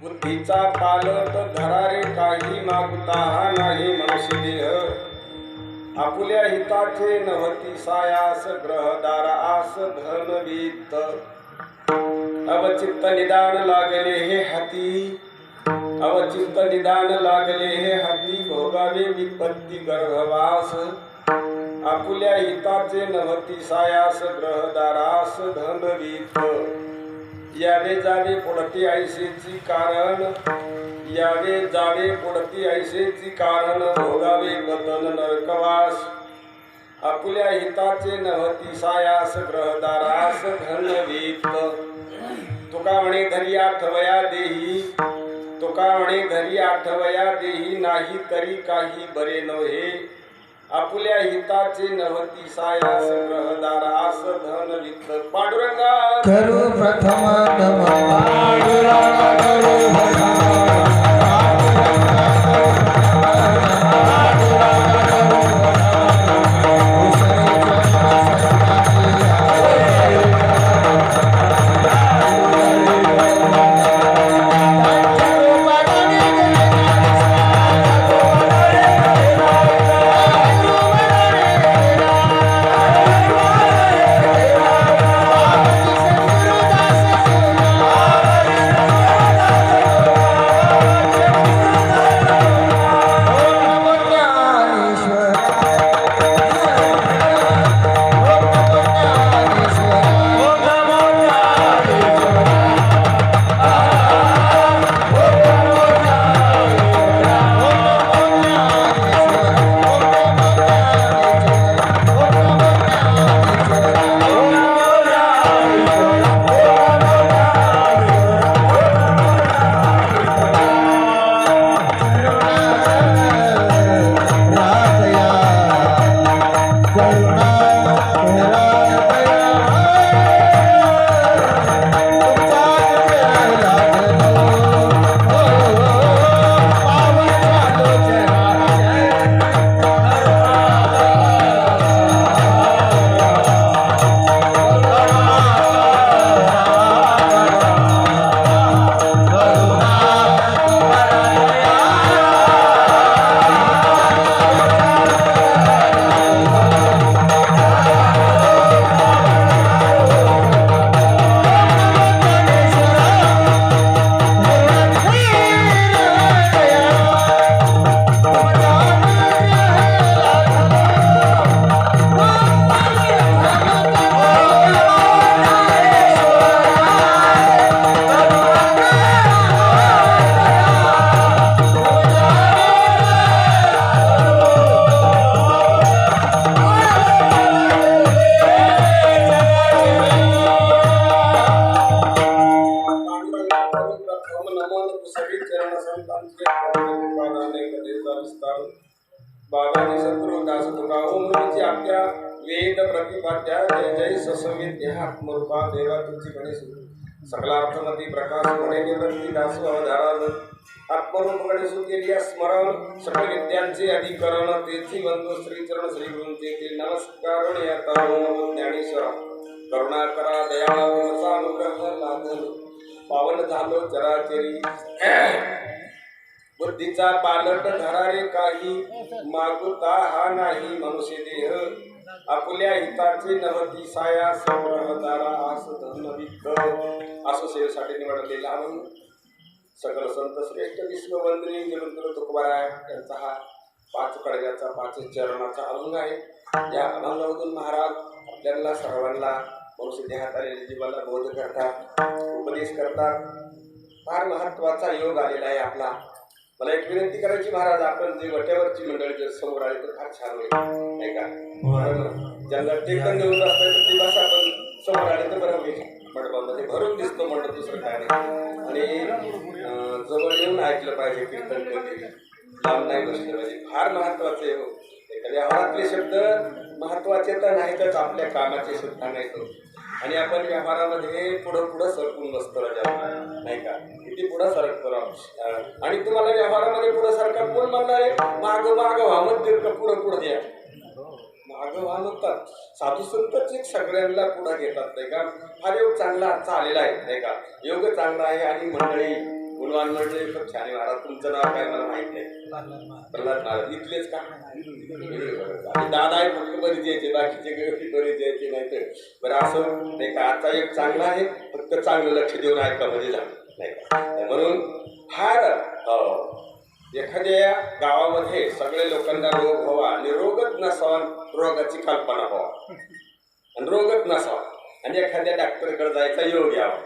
बुद्धीचा पालट धरा रे काही मागता नाही मनुष्य देह आपुल्या हिताचे नवती सायास ग्रहदारा आस धनवीत अवचित्त निदान लागले हे हाती अवचित्त निदान लागले हे हाती भोगावे विपत्ती गर्भवास आपुल्या हिताचे नवती सायास ग्रहदारास धनवीत यावे जावे पुढती ऐसेची कारण यावे जावे पुढती ऐसेची कारण भोगावे पतन नरकवास आपुल्या हिताचे नवती सायास ग्रहदारास धनवीत तुका म्हणे घरी आठवया देही तुका म्हणे घरी आठवया देही नाही तरी काही बरे नव्हे आपुल्या हिताचे नवती सायास ग्रहदारास धनवीत पांडुरंगा करू प्रथम नम पांडुरंगा करू बाबाजी सद्गुरु दास तुका ओमची आपल्या वेद प्रतिपाद्या जय जय ससविद्या आत्मरूपा देवा तुझी गणेश सकलार्थमती प्रकाश गुणे निवृत्ती दास अवधारण आत्मरूप गणेश केलिया स्मरण सकल विद्यांचे अधिकरण तेची बंधू श्री चरण श्री गुरूंचे ते नमस्कार याता नमो ज्ञानेश्वर करुणा करा दयाळा तुमचा अनुग्रह लाभल पावन झालो चराचरी बुद्धीचा पालट धरा रे काही मागुता हा नाही मनुष्य देह आपुल्या हिताचे नवती सायास ग्रहदारा आस धनवीत असो सेवेसाठी निवडलेला सकल संत श्रेष्ठ विश्ववंदनी निरंतर तुकोबाराय यांचा हा 5 कडव्याचा 5 चरणाचा अभंग आहे. या अभंगामधून महाराज आपल्याला सर्वांना मनुष्य देहात आलेल्या जीवाला बोध करतात, उपदेश करतात. फार महत्वाचा योग आलेला आहे आपला. मला एक विनंती करायची महाराज, आपण जी वट्यावरची मंडळी जर समोर आली तर फार छान होईल नाही का. ज्यांना टेकन देऊन असतात ते बस आपण समोर आले तर बरं होईल. मंडपामध्ये भरून दिसतो म्हणत दुसरं काय नाही. आणि जवळ येऊन ऐकलं पाहिजे कीर्तन कधी लांब नाही बसलं पाहिजे. फार महत्वाचे हो. एखाद्या व्यवहारातले शब्द महत्वाचे तर नाहीतच, आपल्या कामाचे सुद्धा नाहीत. आणि आपण व्यवहारामध्ये पुढं सरकून बसतो राजा नाही का. किती पुढं सरकतो आणि तुम्हाला व्यवहारामध्ये पुढं सरका कोण म्हणणार आहे. माग व्हावं ते पुढं द्या. माग व्हा म्हणतात साधू संतच सगळ्यांना पुढं घेतात नाही का. हा योग चांगला आजचा आलेला आहे नाही का. योग चांगला आहे आणि मंडळी गुणवान म्हणजे खूप छान आहे महाराज. तुमचं नाव काय मला माहित नाही. प्रल्हाद महाराज इथलेच का? आणि दादा आहे फक्त परिचयाचे, बाकीचे काही परिचयाचे नाही. तर बरं असं नाही का, आता एक चांगला आहे, फक्त चांगलं लक्ष देऊन ऐका म्हणजे झालं नाही का. म्हणून फार एखाद्या गावामध्ये सगळे लोकांना रोग व्हावा आणि रोगच नसावा, रोगाची कल्पना व्हावा आणि रोगच नसावा आणि एखाद्या डॉक्टरकडे जायचा योग यावा.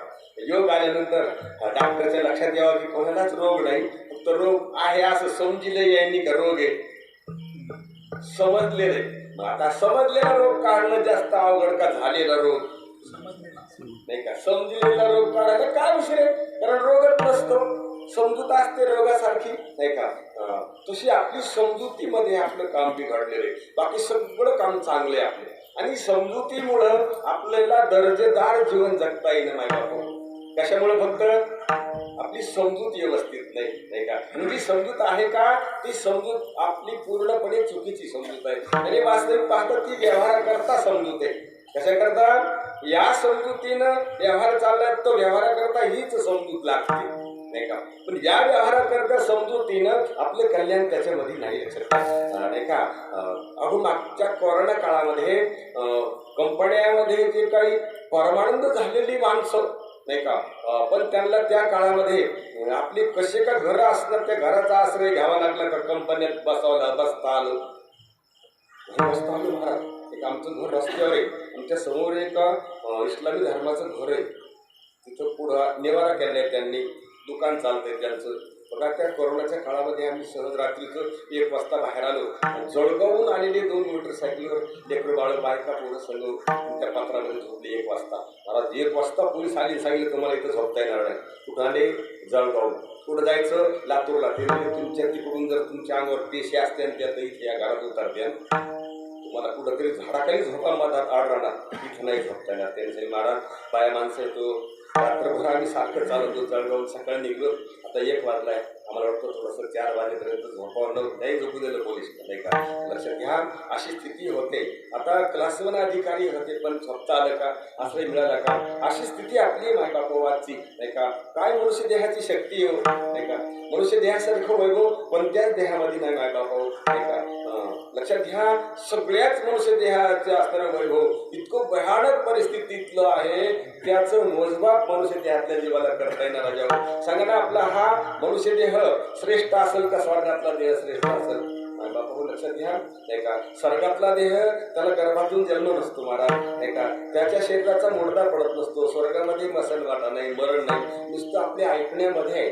योग आल्यानंतर डॉक्टरच्या लक्षात यावं की कोणालाच रोग नाही, फक्त रोग आहे असं समजिले यांनी का रोग आहे समजलेलं आहे. मग आता समजलेला रोग काढणं जास्त अवघड का झालेला रोग नाही का. समजलेला रोग काढायला काय विषय, कारण रोगच नसतो, समजूत असते रोगासारखी नाही का. तशी आपली समजुतीमध्ये आपलं काम बिघडलेलं आहे, बाकी सगळं काम चांगलं आहे आपलं. आणि समजुतीमुळं आपल्याला दर्जेदार जीवन जगता येणं नाही बाबा. कशामुळे? फक्त आपली समजूत व्यवस्थित नाही का. म्हणजे समजूत आहे का, ती समजूत आपली पूर्णपणे चुकीची समजूत आहे. आणि वास्तविक पाहता ती व्यवहार करता समजूत आहे. कशा करता? या समजुतीनं व्यवहार चाललाय, तो व्यवहाराकरता हीच समजूत लागते नाही का. पण या व्यवहाराकरता समजुतीनं आपलं कल्याण त्याच्यामध्ये नाही लक्षात नाही का. अहो मागच्या कोरोना काळामध्ये कंपन्यामध्ये जे काही परमानंद झालेली माणसं नाही का, पण त्यांना त्या काळामध्ये आपले कसे का घरं असणार, त्या घराचा आश्रय घ्यावा लागला का कंपन्यात बसता आलं महाराज. एक आमचं घर रस्त्यावर आहे, आमच्या समोर एक इस्लामी धर्माचं घर आहे, तिथं पुढं निवारा केला आहे त्यांनी, दुकान चालतंय त्यांचं. बघा त्या कोरोनाच्या काळामध्ये आम्ही सहज रात्रीचं 1 वाजता बाहेर आलो. जळगावहून आलेले 2 मोटरसायकलवर लेकरं बाळ बायका पोरं सगळं त्या पत्रामध्ये झोपले 1 वाजता. मला 1 वाजता पोलीस आली, सांगितलं तुम्हाला इथं झोपता येणार नाही. कुठं आले? जळगाव. कुठं जायचं? लातूरला. ते तुमच्या तिकडून जर तुमच्या अंगावर पेशी असते आणि त्या इथे या घरात उतरते, तुम्हाला कुठंतरी झाडाखाली झोपा मधात आढळणार, इथं नाही झोपता येणार. त्यांचे महाराज बाया माणसं येतो, रात्रभर आम्ही सारखं चालवतो. जळगावून सकाळी निघलो, आता 1 वाजलाय, आम्हाला वाटतं थोडंसं 4 वाजेपर्यंत झोपावर नाही झोपू दिलं पोलीस नाही का. लक्षात घ्या, अशी स्थिती होते. आता क्लास 1 अधिकारी होते, पण झोपता आलं का, आश्रय मिळाला का, अशी स्थिती आपली मायबापाची नाही का. काय मनुष्य देहाची शक्ती हो नाही का. मनुष्य देहासारखं वैभव कोणत्याच देहामध्ये नाही मायबापा नाही का. लक्षात घ्या, सगळ्याच मनुष्य देहाचं असणारं वैभव इतकं भयानक परिस्थितीतलं आहे, त्याचं मोजमाप मनुष्य देहातल्या जीवाला करता येणार राजा. सांगा ना, आपला हा मनुष्य देह श्रेष्ठ असेल का स्वर्गातला देह श्रेष्ठ असेल? बापू लक्षात घ्या नाही का. स्वर्गातला देह त्याला गर्भातून जन्म नसतो महाराज नाही का. त्याच्या शरीराचा मुडदा पडत नसतो. स्वर्गामध्ये मसलवाटा नाही, मरण नाही, नुसतं आपल्या ऐकण्यामध्ये.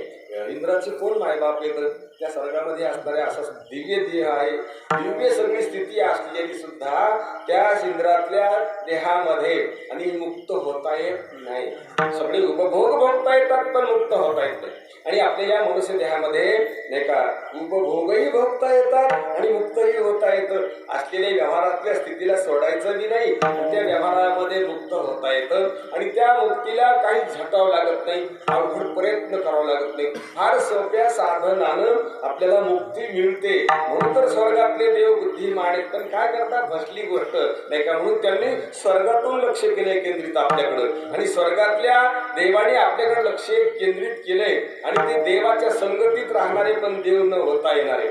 इंद्राचे कोण मायबाप येतं? त्या स्वर्गामध्ये असणाऱ्या असा दिव्य देह आहे. दिव्य सगळी स्थिती असलेली सुद्धा त्या इंद्रातल्या देहामध्ये आणि मुक्त होता येत नाही. सगळे उपभोग भोगता येतात पण मुक्त होता येत नाही. आणि आपल्या या मनुष्य देहामध्ये नाही का उपभोगही भोगता येतात आणि मुक्तही होता येतं. असलेल्या व्यवहारातल्या स्थितीला सोडायचं बी नाही, त्या व्यवहारामध्ये मुक्त होता येतं. आणि त्या मुक्तीला काही झटावं लागत नाही, अवघड प्रयत्न करावा लागत नाही. फार सोप्या साधनानं आपल्याला मुक्ती मिळते. म्हणून तर स्वर्गातले देव बुद्धिमान आहेत, पण काय करतात? फसली गोष्ट नाही का. म्हणून त्यांनी स्वर्गातून लक्ष केलंय केंद्रित आपल्याकडं, आणि स्वर्गातल्या देवाने आपल्याकडे लक्ष केंद्रित केलंय. आणि ते देवाच्या संगतीत राहणारे पण देव न होता येणारे,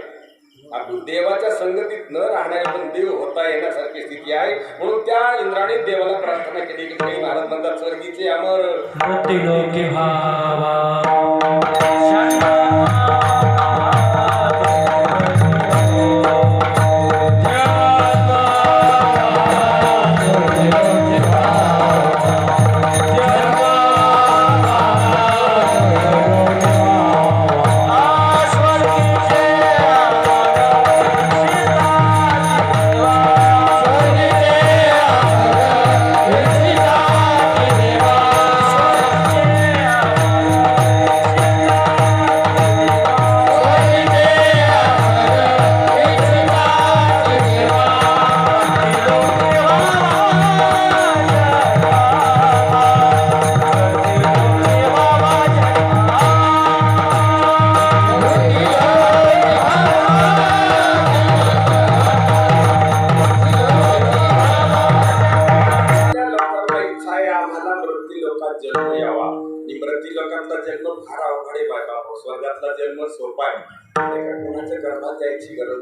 आपण देवाच्या संगतीत न राहणारे पण देव होता येण्यासारखी स्थिती आहे. म्हणून त्या इंद्राने देवाला प्रार्थना केली की काही महाराज म्हणतात, स्वर्गीचे अमर लोके भावा स्वर्गातला जन्म सोपा आहे नाही का, कोणाच्या गर्भात जायची गरज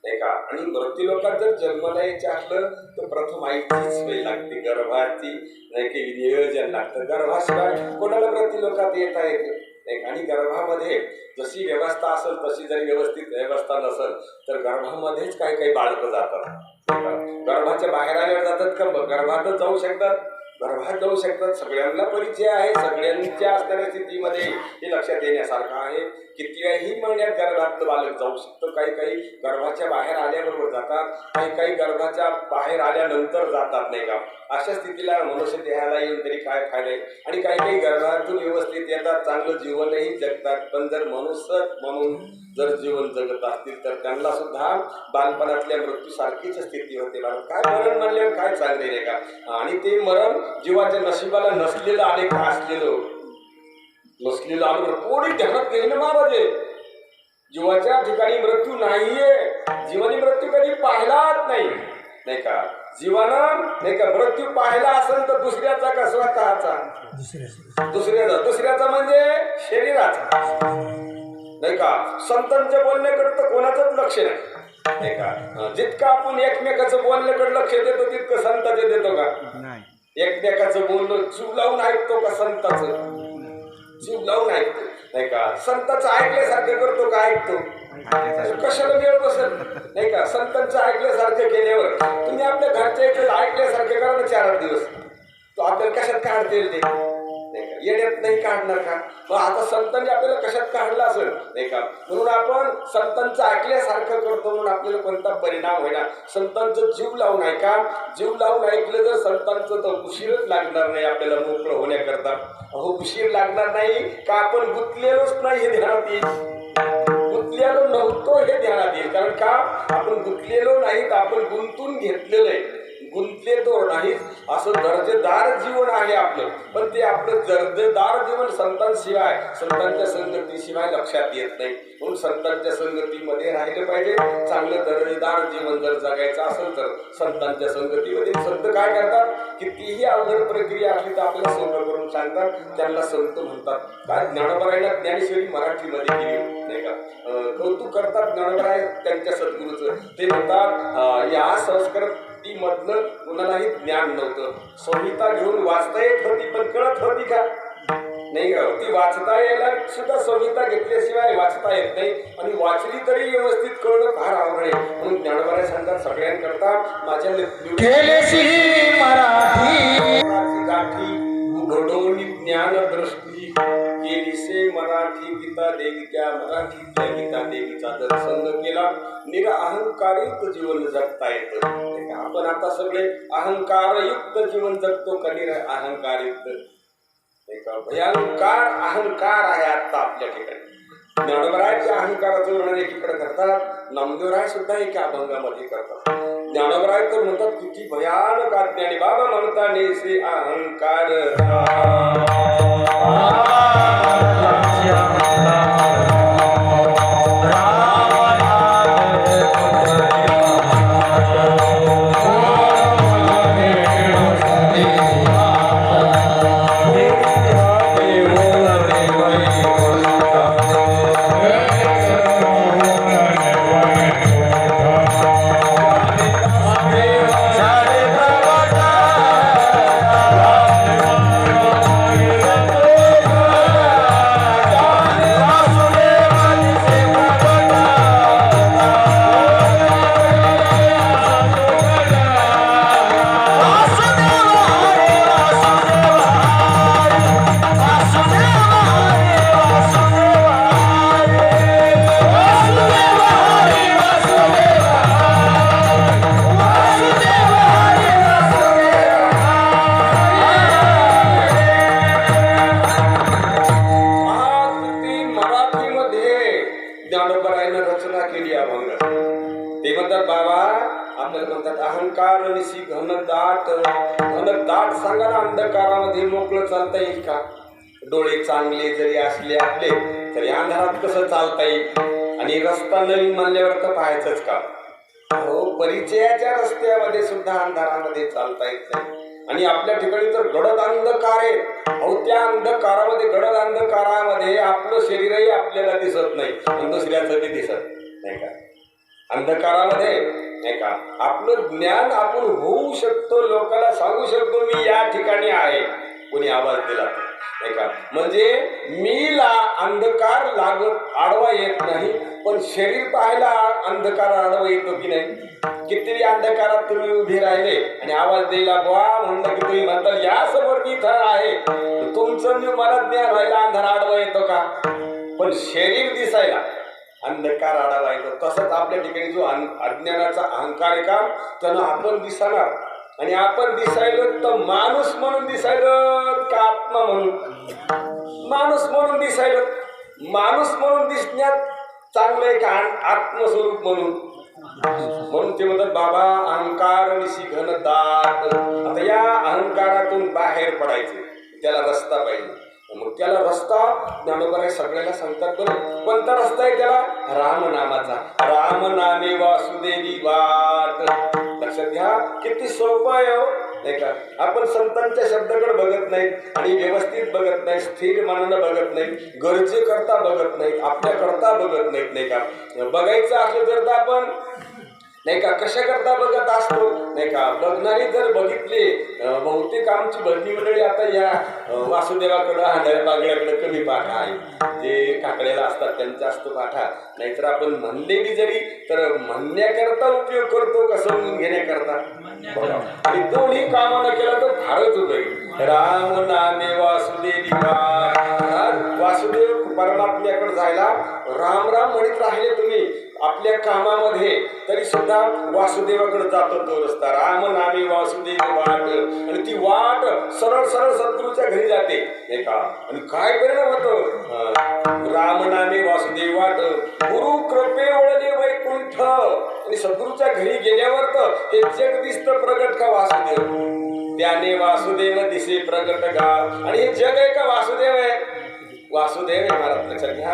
नाही का. आणि मृत्यू लोकात जर जन्माला यायचं असलं तर प्रथम आईचीच वेळ लागते, गर्भाची नाही की नियोजन लागतं. गर्भाशिवाय कोणाला मृत्यू लोकात येता येतं. आणि गर्भामध्ये जशी व्यवस्था असेल तशी जरी व्यवस्थित व्यवस्था नसेल तर गर्भामध्येच काही काही बाळकं जातात. गर्भाच्या बाहेर आल्यावर जातात का, गर्भातच जाऊ शकतात, गर्भात जाऊ शकतात. सगळ्यांना परिचय आहे, सगळ्यांच्या असणाऱ्या स्थितीमध्ये हे लक्षात येण्यासारखं आहे. कितीही महिन्यात गर्भात बालक जाऊ शकतो, काही काही गर्भाच्या बाहेर आल्याबरोबर जातात, काही काही गर्भाच्या बाहेर आल्यानंतर जातात नाही का. अशा स्थितीला मनुष्य देहाला येऊन तरी काय फायदा आहे. आणि काही काही गर्भातून व्यवस्थित येतात, चांगलं जीवनही जगतात. पण जर मनुष्य म्हणून जर जीवन जगत असतील तर त्यांना सुद्धा बालपणातल्या मृत्यूसारखीच स्थिती होते. काय मरण म्हणल्यावर काय चांगले नाही का. आणि ते मरण जीवाच्या नशिबाला नसलेलं अनेक असलेलं नसलेलं आलं कोणी ध्यानात घेणं महाराज. जीवाच्या ठिकाणी मृत्यू नाहीये, जीवाने मृत्यू कधी पाहिलाच नाही का. जीवानं नाही का मृत्यू पाहिला असेल तर दुसऱ्याचा का स्वतःचा, दुसऱ्याचा म्हणजे शरीराचा नाही का. संतांच्या बोलण्याकडे तर कोणाचंच लक्ष नाही का. जितकं आपण एकमेकाचं बोलण्याकडे लक्ष देतो तितकं संतांचं देतो का. एकमेकाचं बोलणं जीव लावून ऐकतो का, संतांचं जीव लावून ऐकतो नाही का. संतांचं ऐकल्यासारखं करतो का, ऐकतो कशाला वेळ बसेल नाही का. संतांचं ऐकल्यासारखं केल्यावर तुम्ही आपल्या घरच्या इकडे ऐकल्यासारखे करा ना 4 दिवस, तो आपल्याला कशात काढता येईल ते नाही का. येण्यात नाही काढणार का. मग आता संतांनी आपल्याला कशात काढलं असेल नाही का. म्हणून आपण संतांचं ऐकल्यासारखं करतो म्हणून आपल्याला कोणता परिणाम होईना. संतांचं जीव लावून ऐका, जीव लावून ऐकलं जर संतांचं तर उशीरच लागणार नाही आपल्याला मोकळं होण्याकरता. अहो उशीर लागणार नाही का, आपण गुंतलेलोच नाही हे ध्यानात येईल, गुंतलेलो नव्हतो हे ध्यानात येईल. कारण का आपण गुंतलेलो नाहीत, आपण गुंतून घेतलेलं आहे. गुंतले तो नाही असं दर्जेदार जीवन आहे आपलं, पण ते आपलं दर्जेदार जीवन संतांशिवाय, संतांच्या संगतीशिवाय लक्षात येत नाही. म्हणून संतांच्या संगतीमध्ये राहिलं पाहिजे. चांगलं दर्जेदार जीवन जर जगायचं असेल तर संतांच्या संगतीमध्ये. संत काय करतात, कितीही अवघड प्रक्रिया असली तर आपल्याला सोपं करून सांगतात, त्यांना संत म्हणतात. काय ज्ञानोबरायला ज्ञानेश्वरी मराठीमध्ये केली नाही का. कौतुक करतात ज्ञानोबराय त्यांच्या सद्गुरूचं. ते म्हणतात या संस्कृती मधलं कुणालाही ज्ञान नव्हतं. संहिता घेऊन वाचता येत होती पण कळत होती का नाही का. ती वाचता यायला सुद्धा संहिता घेतल्याशिवाय वाचता येत नाही, आणि वाचली तरी व्यवस्थित कळणं फार अवघड आहे. म्हणून ज्ञानोबराय सांगतात सगळ्यांकरता माझ्या मराठी गाठी घडवली ज्ञान दृष्टी केलीसे मराठी गीता देवीच्या, मराठीच्या गीता देवीचा जर संग केला निरअहंकारित जीवन जगता येतं. आपण आता सगळे अहंकारयुक्त जीवन जगतो का निरअहंकारित. भयंकर अहंकार आहे आता आपल्या ठिकाणी. ज्ञानोबरायच्या अहंकाराचं वर्णन एकीकडे करतात, नामदेवराय सुद्धा एका अभंगामध्ये करतात. ज्ञानोबराय तर म्हणतात किती भयानक आज्ञानी बाबा म्हणता नेसे अहंकार ज्ञानोबरायनं रचना केली अभंग. ते म्हणतात बाबा आपल्याला म्हणतात अहंकार निशी घनदाट सांगा ना, अंधकारामध्ये मोकळं चालता येईल का. डोळे चांगले जरी असले आपले तरी अंधारात कसं चालता येईल. आणि रस्ता नवीन म्हणल्यावर तर पाहायचंच का. हो परिचयाच्या रस्त्यामध्ये सुद्धा अंधारामध्ये चालता येत नाही. आणि आपल्या ठिकाणी तर गडद अंधकार आहे. अहो त्या अंधकारामध्ये, गडद अंधकारामध्ये आपलं शरीरही आपल्याला दिसत नाही आणि दुसऱ्याचं बी दिसत नाही का. अंधकारामध्ये नाही का आपलं ज्ञान आपण होऊ शकतो, लोकांना सांगू शकतो मी या ठिकाणी आहे, कोणी आवाज दिला नाही का. म्हणजे मीला अंधकार लागत आडवा येत नाही, पण शरीर पाहायला अंधकार आडवा येतो की नाही. कितीही अंधकारात तुम्ही उभे राहिले आणि आवाज द्यायला बुवा म्हणलं की तुम्ही म्हणता या समोर मी इथं आहे, तुमचं मी मला ज्ञान व्हायला अंधार आडवा येतो का. पण शरीर दिसायला अंधकार आढावा येतो. तसंच आपल्या ठिकाणी जो अज्ञानाचा अहंकार आहे का, त्यानं आपण दिसणार आणि आपण दिसायलो तर माणूस म्हणून दिसायलो का आत्मा म्हणून. माणूस म्हणून दिसायलो. माणूस म्हणून दिसण्यात चांगलं आहे का आत्मस्वरूप म्हणून. म्हणून ते म्हणतात बाबा अहंकार निशी घन दाट. आता या अहंकारातून बाहेर पडायचे, त्याला रस्ता पाहिजे. मग त्याला रस्ता ज्ञानोबा सगळ्याला सांगतात. बरं कोणता रस्ता आहे त्याला? रामनामाचा. राम नामे वासुदेवी वाट. लक्षात घ्या किती सोपं आहे हो नाही का. आपण संतांच्या शब्दाकडे बघत नाहीत आणि व्यवस्थित बघत नाही, स्थिर मनानं बघत नाही, गरजे करता बघत नाहीत, आपल्या करता बघत नाहीत नाही का. बघायचं असलं तर आपण नाही का कशा करता बघत असतो नाही का. बघणारी जर बघितले, बहुतेक आमची भरणी मंडळी आता या वासुदेवाकडं हांडळ्या बागड्याकडे कमी पाठा आहे. जे काकड्याला असतात त्यांचा असतो पाठा. नाहीतर आपण म्हणले बी जरी तर म्हणण्याकरता उपयोग करतो का समजून घेण्याकरता. आणि दोन्ही कामानं केला तर फारच उपयोग. राम नामे वासुदेवी वासुदेव परमात्म्याकडे जायला राम राम म्हणत राहिले तुम्ही आपल्या कामामध्ये, तरी सुद्धा वासुदेवाकडे जातो तो रस्ता. राम नामे वासुदेव वाट. आणि ती वाट सरळ सरळ सद्गुरूच्या घरी जाते नाही का. आणि काय परिणाम होतो? राम नामे वासुदेव वाट गुरु कृपे वळले वैकुंठ. आणि सद्गुरूच्या घरी गेल्यावर तर हे जग दिसतं प्रगट का वासुदेव. त्याने वासुदेव दिसे प्रगट गाव. आणि हे जग आहे का वासुदेव आहे? वासुदेव आहे महाराज लक्षात घ्या.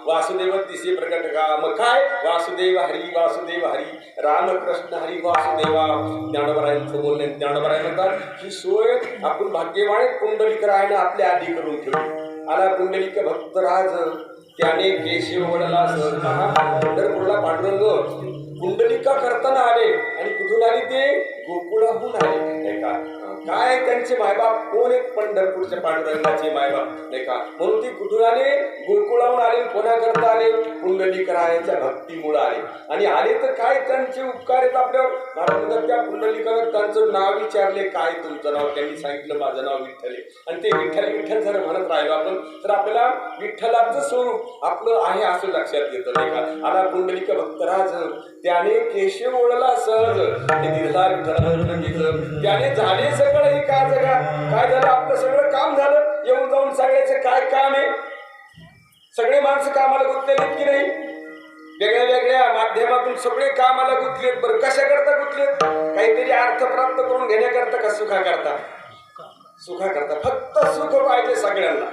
वासुदेव दिसे प्रगट का. मग काय वासुदेव हरी वासुदेव हरी रामकृष्ण हरी वासुदेवा. ज्ञानोबरायांचं बोलणे. ज्ञानोबराय म्हणतात ही सोय आपण भाग्यवान कुंडलिक राहायला आपल्या आधी करून ठेवली. आला कुंडलिक भक्तराज त्याने केशव वडला सहज. पंढरपूरला पांडुरंग कुंडलिका करताना आले आणि कुठून आले ते गोकुळाहून आले नाही का. काय त्यांचे मायबाप कोण आहेत? पंढरपूरच्या पांडुरंगाचे मायबाप नाही का. म्हणून ते कुठून आले? गोकुळाहून आले. कोणाकरता आले? कुंडलिकरायांच्या भक्तीमुळे आले. आणि आले तर काय त्यांचे उपकार आहेत आपल्यावर. महाराज त्या कुंडलिकानं त्यांचं नाव विचारले, काय तुमचं नाव? त्यांनी सांगितलं माझं नाव विठ्ठल आहे. आणि ते विठ्ठल विठ्ठल जर म्हणत राहिलो आपण तर आपल्याला विठ्ठलाचं स्वरूप आपलं आहे असं लक्षात येतं नाही का. आला कुंडलिक भक्तराज त्याने केशव ओळला सहज. त्याने झाले सगळं ही का जगा. काय झालं? आपलं सगळं काम झालं. येऊन जाऊन सगळ्याचं काय काम आहे? सगळे माणसं कामाला गुंतलेत की नाही? वेगळ्या वेगळ्या माध्यमातून सगळे कामाला गुंतलेत. बरं कशा करता गुंतलेत? काहीतरी अर्थ प्राप्त करून घेण्याकरता का सुखा करता? सुखा करता. फक्त सुख पाहिजे सगळ्यांना.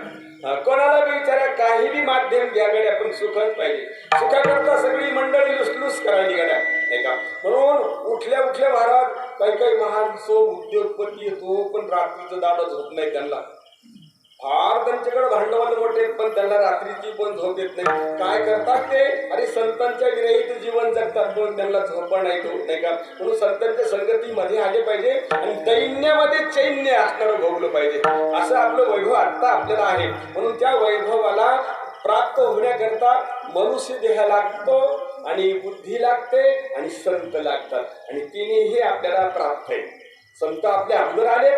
कोणाला बी विचारा काही बी माध्यम घ्या गड्या पण सुखच पाहिजे. सुखा करता सगळी मंडळी लुसलुस करायली गड्या नाही का. म्हणून उठल्या उठल्या महाराज काही काही महान सो उद्योगपती येतो पण रात्रीचं दादा झोप नाही त्यांना. फार त्यांच्याकडे भांडवल मोठे पण त्यांना रात्रीची पण झोप येत नाही. काय करतात ते? अरे संतांच्या विरहित जीवन जगतात पण त्यांना झोप नाही का. म्हणून संतांच्या संगतीमध्ये आले पाहिजे आणि दैन्यामध्ये चैन्य असणारं भोगलं पाहिजे. असं आपलं वैभव आत्ता आपल्याला आहे. म्हणून त्या वैभवाला प्राप्त होण्याकरता मनुष्य देह लागतो आणि बुद्धी लागते आणि संत लागतात. आणि तिन्ही आपल्याला प्राप्त आहे. संत आपल्या अगोदर आले,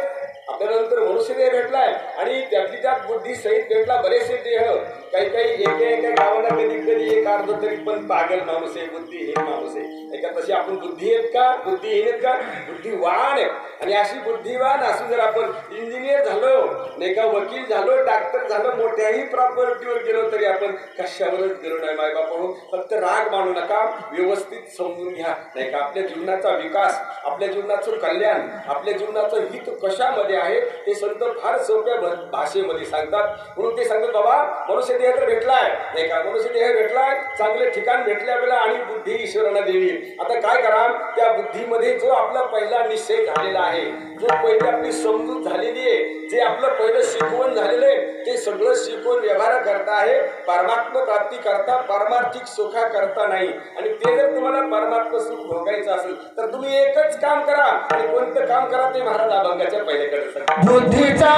आपल्यानंतर मनुष्य देह भेटलाय आणि त्यातली त्यात बुद्धी सहित भेटला. बरेचसे देह काही काही एका गावाला कधी कधी एक अर्ध तरी पण पागल माणूस आहे, बुद्धिहीन माणूस आहे. तशी आपण बुद्धी आहेत का? बुद्धिहीन आहेत का? बुद्धिवान आहे. आणि अशी बुद्धिवान असून जर आपण इंजिनियर झालो नाही का, वकील झालो, डॉक्टर झालो, मोठ्याही प्रॉपर्टीवर गेलो तरी आपण कशावरच गेलो नाही मायबापाहून. फक्त राग मानू नका, व्यवस्थित समजून घ्या नाही का. आपल्या जीवनाचा विकास, आपल्या जीवनाचं कल्याण, आपल्या जीवनाचं हित कशामध्ये आहे ते संत फार सोप्या भाषेमध्ये सांगतात. म्हणून ते सांगतात बाबा मनुष्य देह तर भेटलाय नाही का, मनुष्य देह भेटलाय, चांगले ठिकाण भेटले आपल्याला आणि बुद्धी ईश्वरांना देवी. आता काय करा, त्या बुद्धीमध्ये जो आपला पहिला निश्चय झालेला आहे, जो पहिली आपली समजूत झालेली आहे, जे आपलं पहिलं शिकवण झालेलं आहे, ते सगळं शिकवून व्यवहार करता आहे परमात्मा प्राप्ती करता, पारमार्थिक सुखा करता नाही. आणि ते जर तुम्हाला परमात्मा सुख भोगायचं असेल तर तुम्ही एकच काम करा. आणि कोणतं काम करा ते महाराज अभंगाच्या पहिल्याकडे सांगतात. बुद्धीचा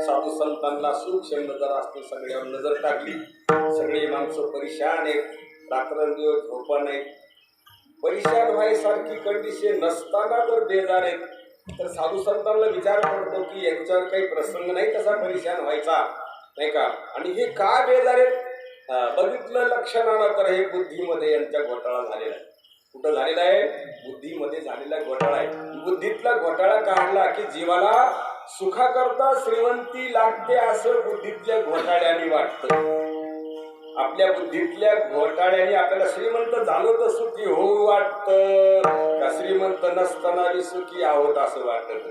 साधू संतांना सूक्ष्म नजर असते, सगळ्यावर नजर टाकली. सगळे माणसं परेशान आहेत, रात्रंदिवस झोपा नाहीत. परेशान व्हायसारखी कंडिशन नसताना जर बेजार आहेत तर साधू संतांना विचार पडतो की यांच्यावर काही प्रसंग नाही तसा परेशान व्हायचा नाही का. आणि हे का बेजार आहेत बघितलं लक्षणानं तर हे बुद्धीमध्ये यांच्या घोटाळा झालेला आहे. कुठं झालेला आहे? बुद्धीमध्ये झालेला घोटाळा आहे. बुद्धीतला घोटाळा काढला की जीवाला सुखाकरता श्रीमंती लागते असं बुद्धीतल्या घोटाळ्याने वाटतं. आपल्या बुद्धीतल्या घोटाळ्याने आपल्याला श्रीमंत झालो तर सुखी होऊ वाटतं का श्रीमंत नसताना सुखी आहोत असं वाटत.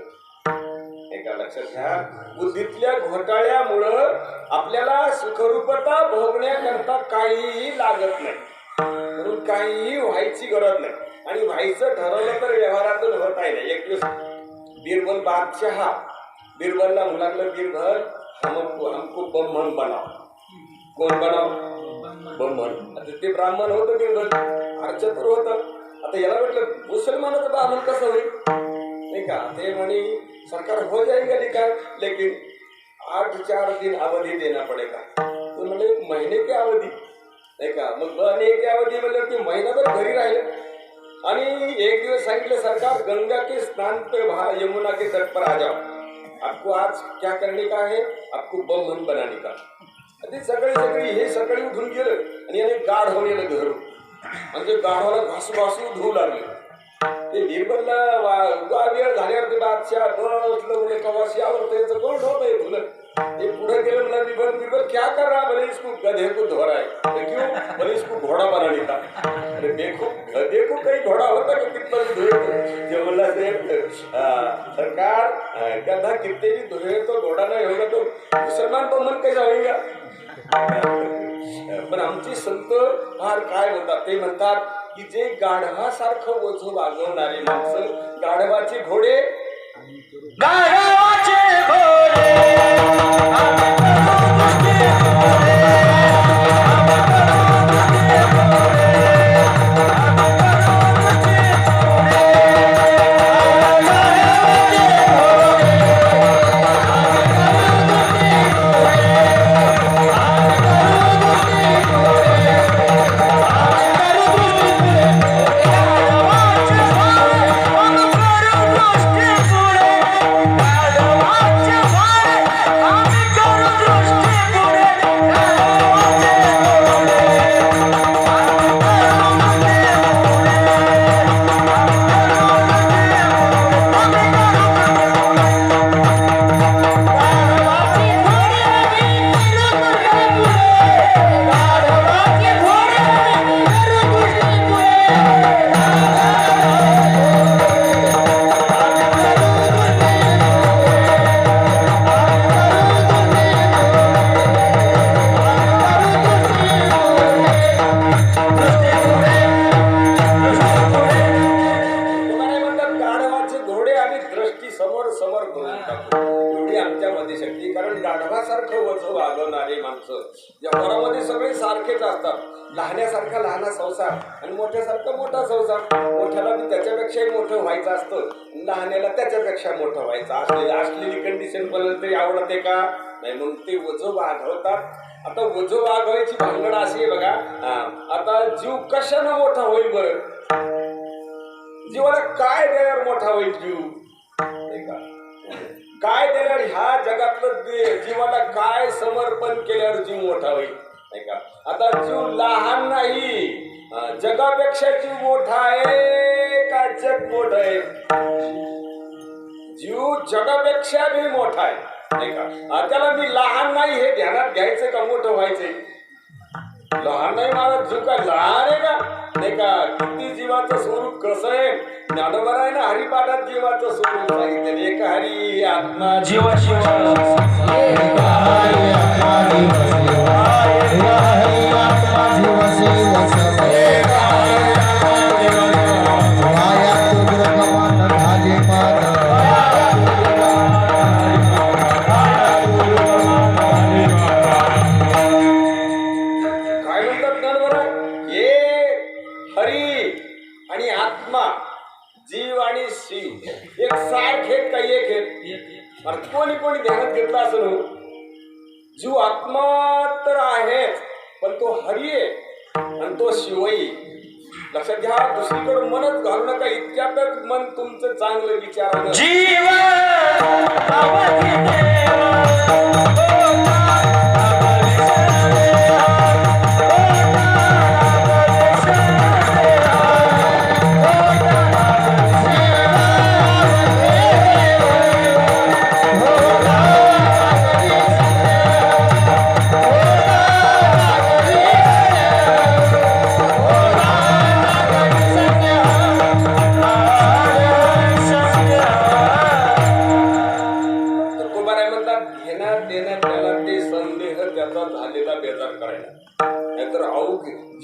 एका लक्षात घ्या, बुद्धीतल्या घोटाळ्यामुळं आपल्याला सुखरूपता भोगण्याकरता काहीही लागत नाही, म्हणून काहीही व्हायची गरज नाही. आणि व्हायचं ठरवलं तर व्यवहारातून होत आहे नाही. एक दिवस बिरबल बादशाह बिरबलला म्हणाल, बिरबल हमको ब्राह्मण बनाव. कोण बनाव? ब्राह्मण. आता ते ब्राह्मण होतं बिरबल, अर्चतुर होतं. आता याला म्हटलं मुसलमानाचं ब्राह्मण कसं होईल नाही का. ते म्हणे सरकार हो जाएगा लेकिन 8 दिन अवधि देना पड़ेगा. तो म्हणजे 1 महीने की अवधी नाही का. मग महीने की अवधी म्हणजे की महिनाभर घरी राहिले. आणि एक दिवस सांगितलं सरकार गंगा के स्नान पे वहां यमुना के तट पर आ जाओ, आपको आज क्या करने का है, आपको ब्राह्मण बनाने का. ते सगळी हे सकाळी उठून गेलं आणि याने गाढ होण्याला घर म्हणजे गाढवाला घासू धुवू लागले. ते बिरबलला वेळ झाल्यावर ते बादशाह बसलं म्हणजे कवाशी आवडतं याचं कोण होतं हे धुलं. ते पुढे गेलं म्हणलं बिरबल क्या कर रहा, बोले इसको गधे को धो रहा है. क्यों? बोले इसको घोडा बनानी था. अरे देखो देखो काही घोडा होता का कितना भी धुए जो बोला से सरकार कहना कितने भी धुए तो घोडा नाही होगा तो मुसलमान पण मन कैसा होईगा. पण आमची संत फार काय म्हणतात ते म्हणतात की जे गाढवासारखं ओझं वागवणारे माणसं गाढवाचे घोडे गाढवाचे घोडे लहान्यासारखा लहान संसार आणि मोठ्यासारखा मोठा संसार. मोठ्याला बी त्याच्यापेक्षाही मोठं व्हायचं असतं, लहान्याला त्याच्यापेक्षा मोठं व्हायचं असलेली कंडिशन बनवली तरी आवडते का नाही. म्हणून ते वजो वागवतात. आता वजो वागवायची भांगड अशी आहे बघा. आता जीव कशानं मोठा होईल बरं. जीवाला काय देणार मोठा होईल जीव काय देणार ह्या जगातलं जीवाला काय समर्पण केल्यावर जीव मोठा होईल नाही का. आता जीव लहान नाही, जगापेक्षा जीव मोठा आहे का जग मोठं आहे. जीव जगापेक्षा बी मोठा आहे नाही का. त्याला मी लहान नाही हे ध्यानात घ्यायचं का मोठं व्हायचंय. लहान नाही माझा जीव काय लहान आहे का नाही का. किती जीवाचं स्वरूप कसं आहे ज्ञानोबर आहे ना हरिपाठात जीवाचं स्वरूप सांगितलं. एक हरी आत्मा जीवा शिवा जीव आणि शिव एक सारखे काही एक आहेत. कोणी कोणी ध्यानात घेतला असं जीव आत्मा तर आहे पण तो हरी आहे आणि तो शिवही. लक्षात घ्या. दुसरीकडे मनच घालू नका. इतक्यातच मन तुमचं चांगलं विचार जीव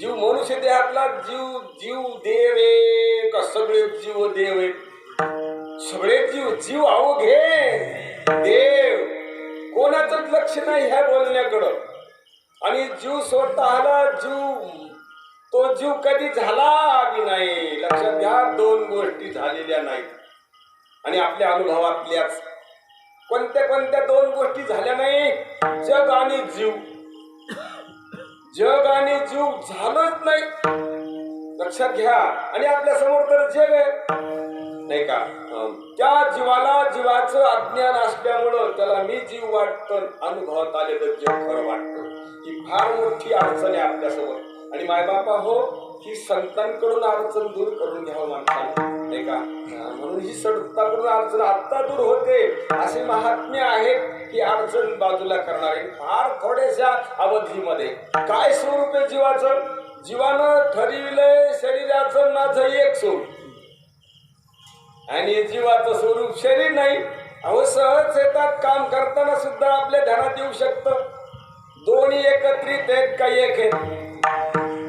जीव मनुष्य देहातला जीव जीव देव आहे का सगळे जीव देव आहेत. सगळे जीव जीव अवघे देव. कोणाचंच लक्ष नाही ह्या बोलण्याकडं. आणि जीव स्वतःला तो जीव कधी झाला बी नाही. लक्षात घ्या. दोन गोष्टी झालेल्या नाहीत आणि आपल्या अनुभवातल्याच. कोणत्या कोणत्या दोन गोष्टी झाल्या नाही. जग आणि जीव. जग आणि जीव झालंच नाही. लक्षात घ्या. आणि आपल्या समोर तर जग आहे नाही का. त्या जीवाला जीवाचं अज्ञान असल्यामुळं त्याला मी जीव वाटतं. अनुभवात आलेलं जग खरं वाटतं. ही फार मोठी अडचण आहे आपल्यासमोर. आणि मायबापा हो ही संतांकडून अडचण दूर करून घ्यावं माणसाने नाही का. म्हणून ही संतांकडून अडचण आत्ता दूर होते. असे महात्म्य आहेत की अडचण बाजूला करणारे फार थोड्याशा अवधीमध्ये. काय स्वरूप आहे जीवाचं. जीवानं ठरविलंय शरीराचं माझं एक स्वरूप आणि जीवाचं स्वरूप शरीर नाही. अहो सहज येतात, काम करताना सुद्धा आपल्या ध्यानात येऊ शकतं. दोन्ही एकत्रित आहेत का एक आहेत?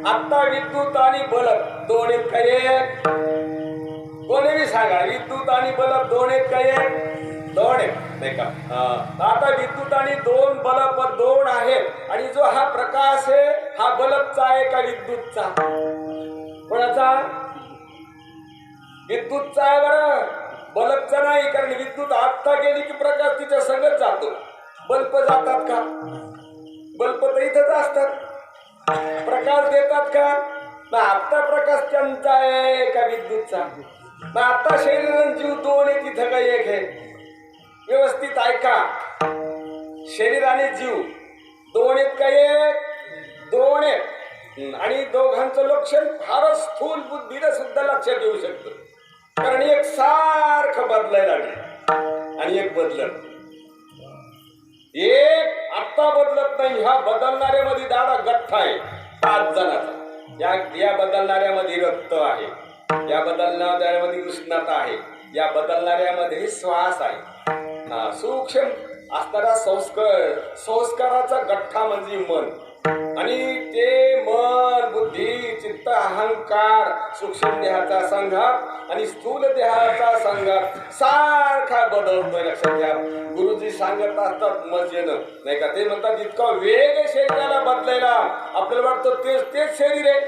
आता विद्युत आणि बल्ब दोन आहेत का एक? कोणी बी सांगा, विद्युत आणि बल्ब दोन आहेत का एक? दोन आहेत, नाही का? आता विद्युत आणि दोन बल्ब दोन आहेत आणि जो हा प्रकाश आहे हा बल्बचा आहे का विद्युतचा? कोणाचा? विद्युतचा आहे बरं, बल्बचा नाही. कारण विद्युत आता गेली की प्रकाश तिच्या संगत जातो. बल्ब जातात का? बल्ब तर इथंच असतात, प्रकाश देतात का? मग आता प्रकाश त्यांचा आहे का विद्युतचा? मग आता शरीर आणि जीव दोन आहे तिथं का एक आहे? व्यवस्थित ऐका, शरीर आणि जीव दोन आहेत का एक? दोन आहेत. आणि दोघांचं लक्षण फारच स्थूल बुद्धीला सुद्धा लक्षात येऊ शकतं. कारण एक सारखं बदलायला लागलं आणि एक बदलत. एक आत्ता बदलत नाही, ह्या बदलणाऱ्यामध्ये दाडा गठ्ठा आहे 5 जणांचा. या बदलणाऱ्यामध्ये रक्त आहे, या बदलणाऱ्यामध्ये उष्णता आहे, या बदलणाऱ्यामध्ये श्वास आहे. सूक्ष्म असणारा संस्काराचा गठ्ठा म्हणजे मन. आणि ते मन, बुद्धी, चित्त, अहंकार, सूक्ष्म देहाचा संघात आणि स्थूल देहाचा संघात सारखा बदलतोय. लक्षात घ्या, गुरुजी सांगत असतात मजेनं, नाही का? ते म्हणतात इतका वेग आहे शरीराला बदलायला. आपल्याला वाटतं तेच शरीर आहे,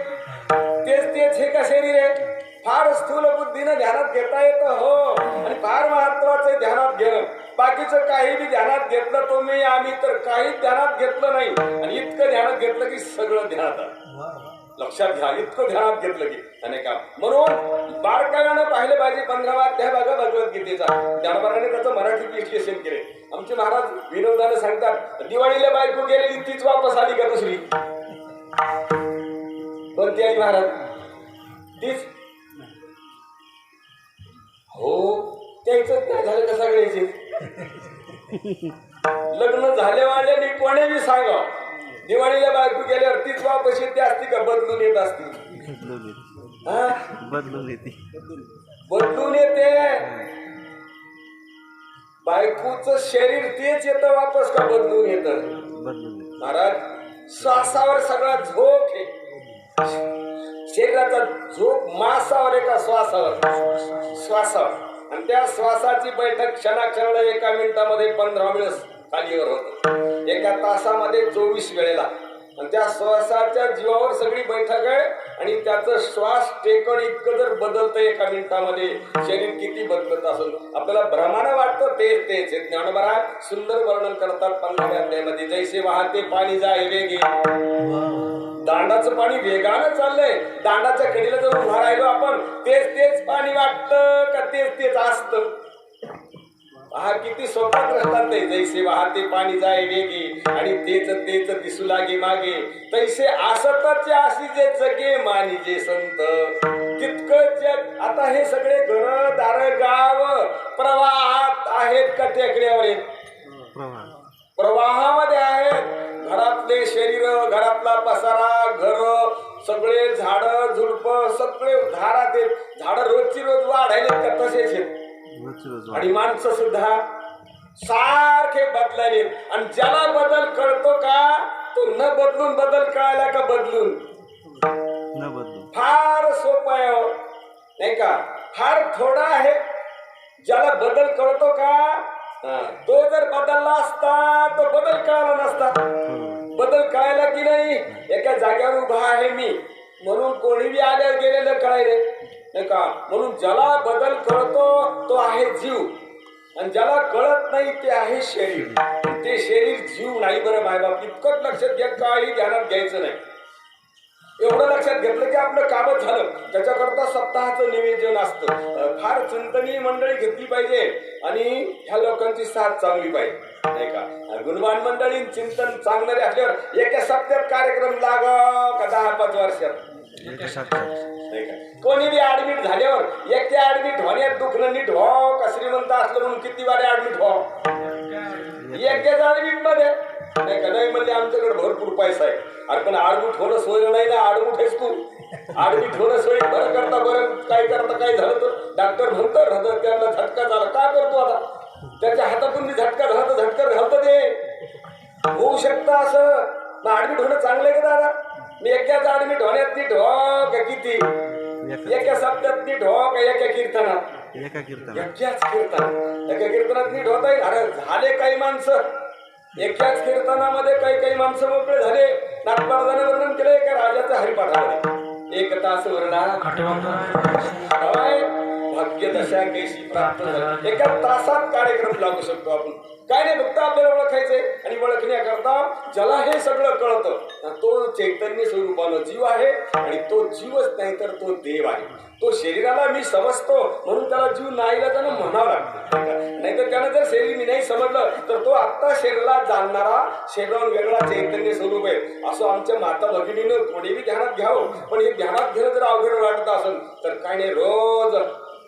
तेच हे का शरीर आहे? फार स्थूल बुद्धीनं ध्यानात घेता येतं, हो. आणि फार महत्वाचं आहे ध्यानात घेणं. बाकीचं काही बी ध्यानात घेतलं तुम्ही, आम्ही तर काहीच ध्यानात घेतलं नाही. आणि इतकं ध्यानात घेतलं की सगळं ध्यानात आलं. लक्षात घ्या, इतकं ध्यानात घेतलं की अनेक. म्हणून बारकाव्यानं पाहिलं पाहिजे 15वा अध्याय बघा भगवद्गीतेचा. ज्ञानोबाने त्याचं मराठी विश्लेषण केले. आमचे महाराज विनोदानं सांगतात, दिवाळीला बायको गेलेली तीच वापस आली का दुसरी? कोणती आई महाराज? तीच. हो, त्याचं काय झालं का सगळ्याचे? लग्न झालेवाल्यानी कोणी बी सांगा, दिवाळीला बायको गेल्यावर तीच वापस येते असती का बदलून येत असती? बदलून येते. बायकोचं शरीर तेच येतं वापस का बदलून येतं? महाराज, श्वासावर सगळा झोक आहे. शरीराचा झोप मासावर आहे का श्वासावर? श्वासावर. आणि त्या श्वासाची बैठक क्षणाक्षणाला 1 मिनिटामध्ये 15 वेळेस खालीवर होतं, 1 तासामध्ये 24 वेळेला. आणि त्या श्वासाच्या जीवावर सगळी बैठक आहे. आणि त्याचं श्वास टेकण इतकं जर बदलतं 1 मिनिटामध्ये, शरीर किती बदलत असेल आपल्याला भ्रमानं वाटतं. तेच ज्ञानोबा सुंदर वर्णन करतात 15व्या अध्यायामध्ये. जैसे वाहते पाणी जाय वेगे, दांडाचं पाणी वेगानं चाललंय. दांडाच्या कडेला जर उभा राहिलो आपण, तेच पाणी वाटतं का तेच असतं? हा किती सोपा राहतात ते. जैसे वाहते पाणी जाय वेगे आणि तेच दिसू लागे मागे, तैसे असतच अशी जे जगे मानी जे संत. तितकं जग. आता हे सगळे घर दार गाव प्रवाहात आहेत का टेकड्यावर आहेत? प्रवाहामध्ये आहेत. घरातले शरीर, घरातला पसारा, घर, सगळे झाड झुडप सगळे धारात आहेत. झाड रोजची रोज वाढायला का तसेच आहेत. आणि माणसं सुद्धा सारखे बदलायले. आणि ज्याला बदल कळतो का, तो न बदलून बदल कळायला का बदलून? फार सोपं आहे, नाही का? फार थोडा आहे. ज्याला बदल कळतो का, तो जर बदलला असता तो बदल कळाला नसता. बदल कळायला की नाही, एका जागेवर उभा आहे मी म्हणून कोणी बी आल्यावर गेलेलं कळायले, नाही का? म्हणून ज्याला बदल कळतो तो आहे जीव, आणि ज्याला कळत नाही ते आहे शरीर. ते शरीर जीव नाही. बरं मायबाप, इतकंच लक्षात घ्या, काही ध्यानात घ्यायचं नाही. एवढं लक्षात घेतलं की आपलं कामच झालं. त्याच्याकरता सप्ताहाचं नियोजन असतं. फार चिंतनीय मंडळी घेतली पाहिजे आणि ह्या लोकांची साथ चांगली पाहिजे, नाही का? गुणवान मंडळी चिंतन चांगणारे असल्यावर एका सप्त्यात कार्यक्रम लागा का 10-5 वर्षात, नाही का? कोणी बी ऍडमिट झाल्यावर एका ऍडमिट होण्यात दुखणं नीट व्हावं का? श्रीमंत असलं म्हणून किती वारे ऍडमिट व्हावं? एकाच आडवीट मध्ये नाही का नाही म्हणजे आमच्याकडे भरपूर पैसा आहे. अरे पण आडवीट होणं सोय नाही ना, आडवीट आहेस तू. आडवीट होणं सोय बरं करता बरं काय करता काय झालं तर डॉक्टर म्हणतो हृदय त्याला झटका झाला काय करतो आता त्याच्या हातातून मी झटका झाला तर झटका घालतं ते होऊ शकतं असं. मग ऍडमिट होणं चांगलं आहे का दादा? मी एकाच ऍडमिट होण्यात नीट हो का किती एका सप्त्यात नीट हो का एका कीर्तनात एका कीर्तनात नीट होता येईल. अरे झाले काही माणसं एकाच कीर्तनामध्ये काही माणसं मोकळे झाले. नाटपारदाने वर्णन केलं एका राजाच्या हरिपाठामध्ये 1 तास वर्णा भाग्य दशा केशी प्राप्त झाली. एका तासात कार्यक्रम लागू शकतो आपण. काय नाही फक्त आपल्याला ओळखायचंय आणि ओळखण्याकरता ज्याला हे सगळं कळतं तो चैतन्य स्वरूपानं जीव आहे आणि तो जीवच नाही तर तो देव आहे. तो शरीराला मी समजतो म्हणून त्याला जीव नाहीला त्यानं म्हणावं लागतं. नाही तर त्यानं जर शरीर मी नाही समजलं तर तो आत्ता शरीराला जाणणारा शरीरावर वेगळा चैतन्य स्वरूप आहे असं आमच्या माता भगिनीनं थोडी बी ध्यानात घ्यावं. पण हे ध्यानात घेणं जर अवघड वाटत असेल तर काय नाही रोज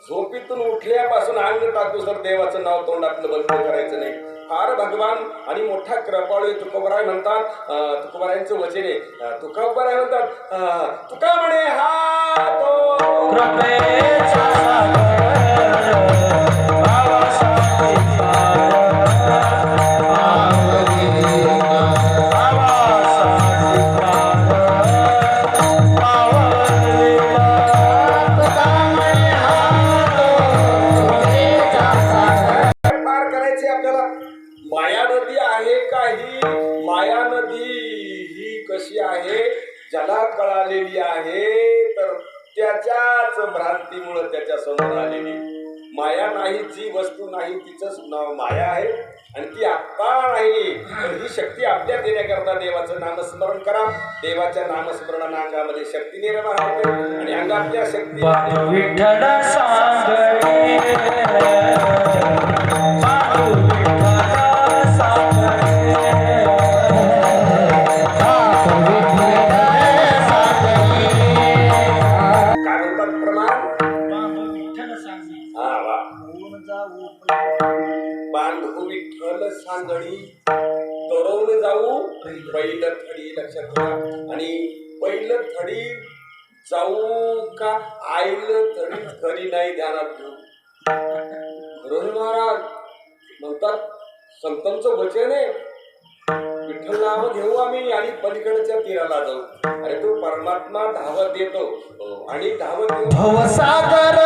झोपेतून उठल्यापासून अंग टाकू सर देवाचं नाव तोंडातलं बंद करायचं नाही. फार भगवान आणि मोठा कृपाळू तुकोबराय म्हणतात. तुकोबरायांचं वचन आहे. तुकोबराय म्हणतात तुका म्हणे हा तो कृपेचा सागर भावासाठी पार करायचे आपल्याला. माया नदी आहे का ही माया नदी ही कशी आहे ज्याला कळालेली आहे तर त्याच्याच भ्रांतीमुळे त्याच्या समोर आलेली. माया नाही जी वस्तू नाही तिचंच नाव माया आहे आणि ती आत्ता नाही तर ही शक्ती आपल्यात देण्याकरता देवाचं नामस्मरण करा. देवाच्या नामस्मरणाने अंगामध्ये शक्ती निर्माण होते आणि अंगातल्या शक्ती विठ्ठल सांगळे बांधू विठ्ठल सांगणी तरुण जाऊ बैल थडी लक्षात घ्या. आणि बैल थडी जाऊ का आईल थडी खरी नाही ध्यानात घेऊ. रोहित महाराज म्हणतात संतांचं वचन आहे विठ्ठल नाव घेऊ आम्ही आणि पलीकडच्या तीराला जाऊ. अरे तो परमात्मा धावत येतो आणि धावत भवसागर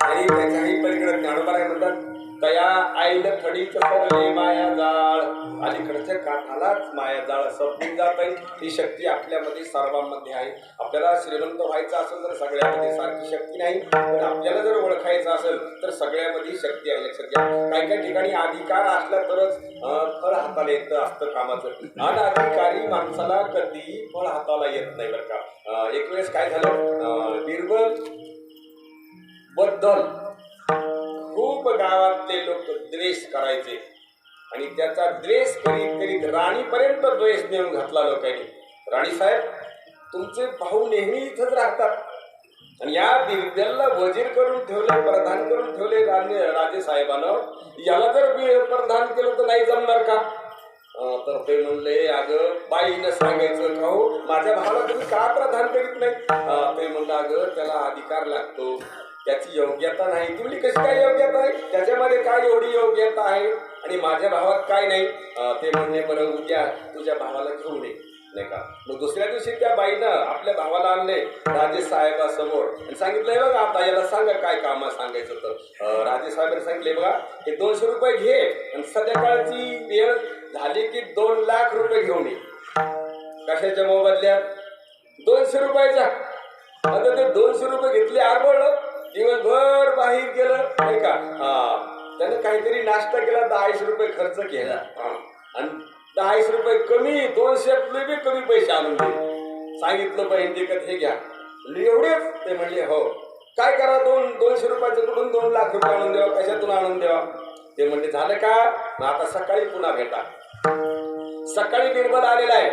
आणि त्याच्याही पलीकडे ज्ञानोबा म्हणतात तया आईल थडीच सरले माया जाळ. अलीकडच्या काठालाच माया जाळ सरपून जात आहे. ही शक्ती आपल्यामध्ये सर्वांमध्ये आहे. आपल्याला श्रीमंत व्हायचं असेल तर सगळ्यामध्ये सारखी शक्ती नाही पण आपल्याला जर ओळखायचं असेल तर सगळ्यामध्ये शक्ती आहे. लक्षात घ्या. काही ठिकाणी अधिकार असला तरच फळ हाताला येत असतं कामाचं. अनधिकारी माणसाला कधीही फळ हाताला येत नाही बरं का. एक वेळेस काय झालं बिरबल बद्दल खूप गावातले लोक द्वेष करायचे आणि त्याचा द्वेष करीत करीत राणीपर्यंत द्वेष नेऊन घातला लोकांनी. राणी साहेब तुमचे भाऊ नेहमी इथंच राहतात आणि या बिरबलाला वजीर करून ठेवले, प्रधान करून ठेवले राजे साहेबानं. याला जर प्रधान केलं तर नाही जमणार का? तर ते म्हणले अगं बाईनं सांगायचं का हो माझ्या भावाला तुम्ही का प्रधान करीत नाही? ते म्हणलं अगं त्याला अधिकार लागतो, त्याची योग्यता नाही. ती म्हणली कशी काय योग्यता आहे, त्याच्यामध्ये काय एवढी योग्यता आहे आणि माझ्या भावात काय नाही? ते म्हणले बरं उद्या तुझ्या भावाला घेऊन ये, नाही का. मग दुसऱ्या दिवशी त्या बाईनं आपल्या भावाला आणले राजे साहेबासमोर आणि सांगितलंय बघा आता याला सांगा काय काम सांगायचं. तर राजे साहेबांनी सांगितले बघा हे 200 रुपये घे आणि संध्याकाळची वेळ झाली की 2 लाख रुपये घेऊन ये. कशाच्या मोबदल्यात? 200 रुपयाच्या. आता ते 200 रुपये घेतले, आरबळलं, दिवसभर बाहेर गेलं, नाही का. त्यानं काहीतरी नाश्ता केला, 10 रुपये खर्च केला आणि 10 रुपये कमी, 200 बी कमी पैसे आणून दिले. सांगितलं बहीण देखत हे घ्या. म्हणजे एवढेच? ते म्हणले हो. काय करा 200 रुपयाचं कुठून 2 लाख रुपये आणून द्यावा, कशातून आणून द्यावा? ते म्हणले झालं का, मग आता सकाळी पुन्हा भेटा. सकाळी बिरबल आलेला आहे,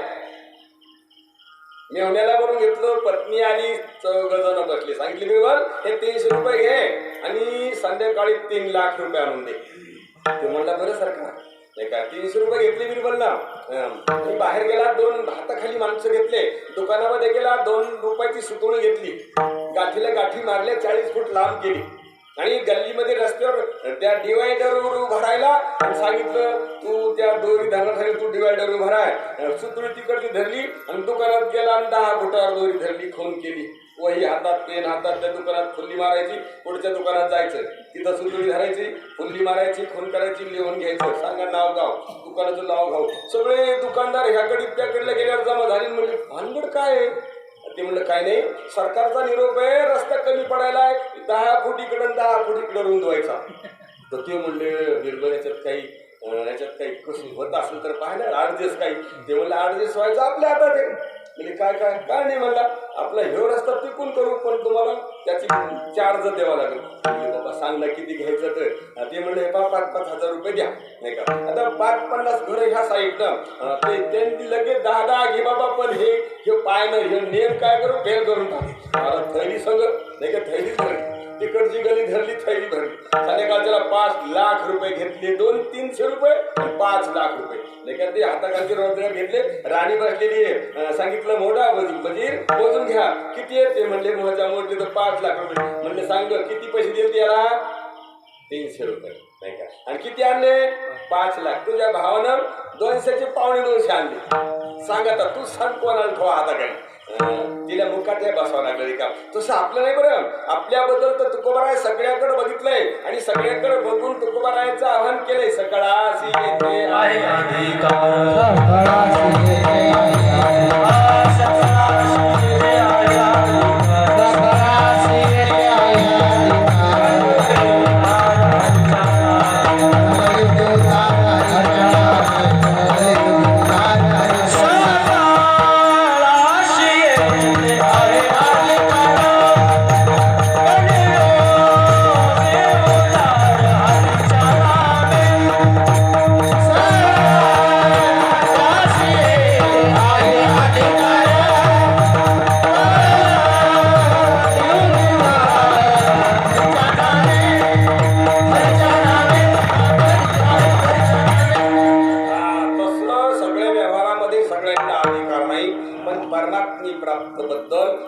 मेवण्याला करून घेतलं, पत्नी आली, 4 जण बसले. सांगितले बिरबल हे 300 रुपये घे आणि संध्याकाळी 3 लाख रुपये आणून दे. ते म्हणला बरं सरकार, नाही का. 300 रुपये घेतले बिरबलला आणि बाहेर गेला, 2 हाताखाली माणसं घेतले, दुकानामध्ये गेला, 2 रुपयाची सुतोणी घेतली, गाठीला गाठी मारल्या, 40 फूट लांब केली आणि गल्लीमध्ये रस्त्यावर त्या डिवायडरवर उभा राहिला आणि सांगितलं तू त्या दोरी धरण्यासाठी तू डिवायडर उभा राह. सुतळी तिकडची धरली आणि दुकानात गेला आणि 10 फुटावर दोरी धरली, खून केली. वही हातात, पेन हातात, त्या दुकानात फुल्ली मारायची, पुढच्या दुकानात जायचं, तिथं सुतळी धरायची, फुल्ली मारायची, खून करायची, लिहून घ्यायचं, सांगा नाव गाव, दुकानाचं नाव गाव. सगळे दुकानदार ह्याकडे त्याकडे गेल्यावर जमा झाली. म्हणजे भानगड काय आहे? ते म्हणलं काय नाही, सरकारचा निरोप आहे, रस्ता कमी पडायला आहे, 10 फूट इकडं 10 फूट इकडं रुंदवायचा. तर ते म्हणले बिरबल याच्यात काही कसं होत असेल तर पाहिलं 8 दिवस काही. ते म्हणलं 8 दिवस व्हायचं आपल्या हातात आहे. म्हणजे काय नाही म्हणला, आपला ह्यो रस्ता टिकून करू पण तुम्हाला त्याची चार्ज द्यावा लागेल. म्हणजे बाबा सांगला किती घ्यायचं तर. ते म्हणले 5-5 हजार रुपये द्या, नाही का. आता 5-50 घर ह्या साईडनं ते त्यांनी लगेच 10 घे बाबा, पण हे पाय न हे नेम काय करू फेल करून टाकले. थैली सगळं, नाही का, थैली धरली, तिकडची गली धरली, थैली भरली. संध्याकाळच्याला 5 लाख रुपये घेतले, 200-300 रुपये आणि 5 लाख रुपये, नाही का. ते हाताखालचे रोजगार घेतले. राणी बसलेली आहे, सांगितलं मोठा वजीर मोजून घ्या किती आहे. ते म्हणले मोजले तर 5 लाख रुपये. म्हणले सांग किती पैसे दिले त्याला? 300 रुपये, नाही का. आणि किती आणले? 5 लाख. तुझ्या भावानं 200चे 250 आणले. सांग आता तू सांग कोणाला ठेवा हाताखाली. तिला मुखात बसावं लागलं का. तसं आपलं नाही बरं. आपल्याबद्दल तर तुकोबाराय सगळ्याकडे बघितलंय आणि सगळ्याकडे बघून तुकोबारायांचं आवाहन केलंय. सकळासी येते आहे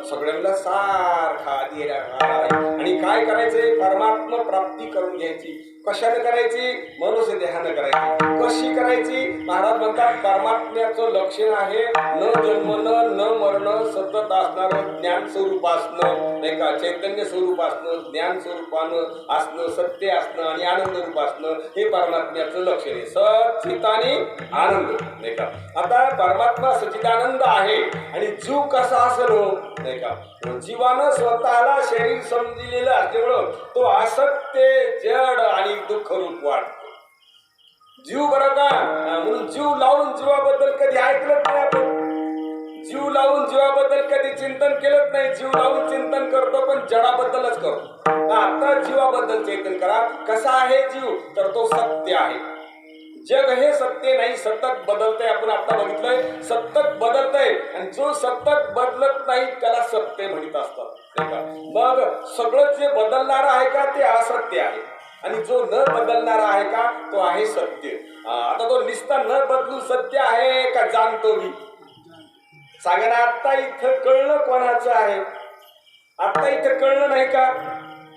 सगळ्यांना सारखा अधिकार आहे. आणि काय करायचंय? परमात्मा प्राप्ती करून घ्यायची. कशाने करायची? मनुष्य देहानं करायची. कशी करायची? महाराज म्हणतात परमात्म्याचं लक्षण आहे न जन्मनं न मरण, सतत असणारं ज्ञान स्वरूप असणं, नाही का. चैतन्य स्वरूप असणं, ज्ञान स्वरूपानं असणं, सत्य असणं आणि आनंद रूप असणं, हे परमात्म्याचं लक्षण आहे. सचित आणि आनंद, नाही का. आता परमात्मा सचिदानंद आहे आणि जीव कसा असेल हो, नाही का. जीवानं स्वतःला शरीर समजलेलं असल्यामुळं तो असत्य, जड आणि दुःख रूप वाटतो. जीव बरं का, म्हणून जीव लावून जीवाबद्दल कधी ऐकलंच नाही आपण. जीव लावून जीवाबद्दल कधी चिंतन केलंच नाही. जीव लावून चिंतन करतो पण जडाबद्दलच करतो. आता जीवाबद्दल चिंतन करा. कसा आहे जीव? तर तो सत्य आहे. जग हे सत्य नाही, सतत बदलतंय. आपण आता बघितलंय सतत बदलतंय आणि जो सतत बदलत नाही त्याला सत्य म्हणत असतात, नाही का? मग सगळं जे बदलणार आहे का ते असत्य आहे आणि जो न बदलणारा आहे का तो आहे सत्य. आता तो निस्ता न बदलून सत्य आहे का जाणतो मी? सांगा ना, आता इथं कळलं कोणाचं आहे? आता इथं कळलं नाही का?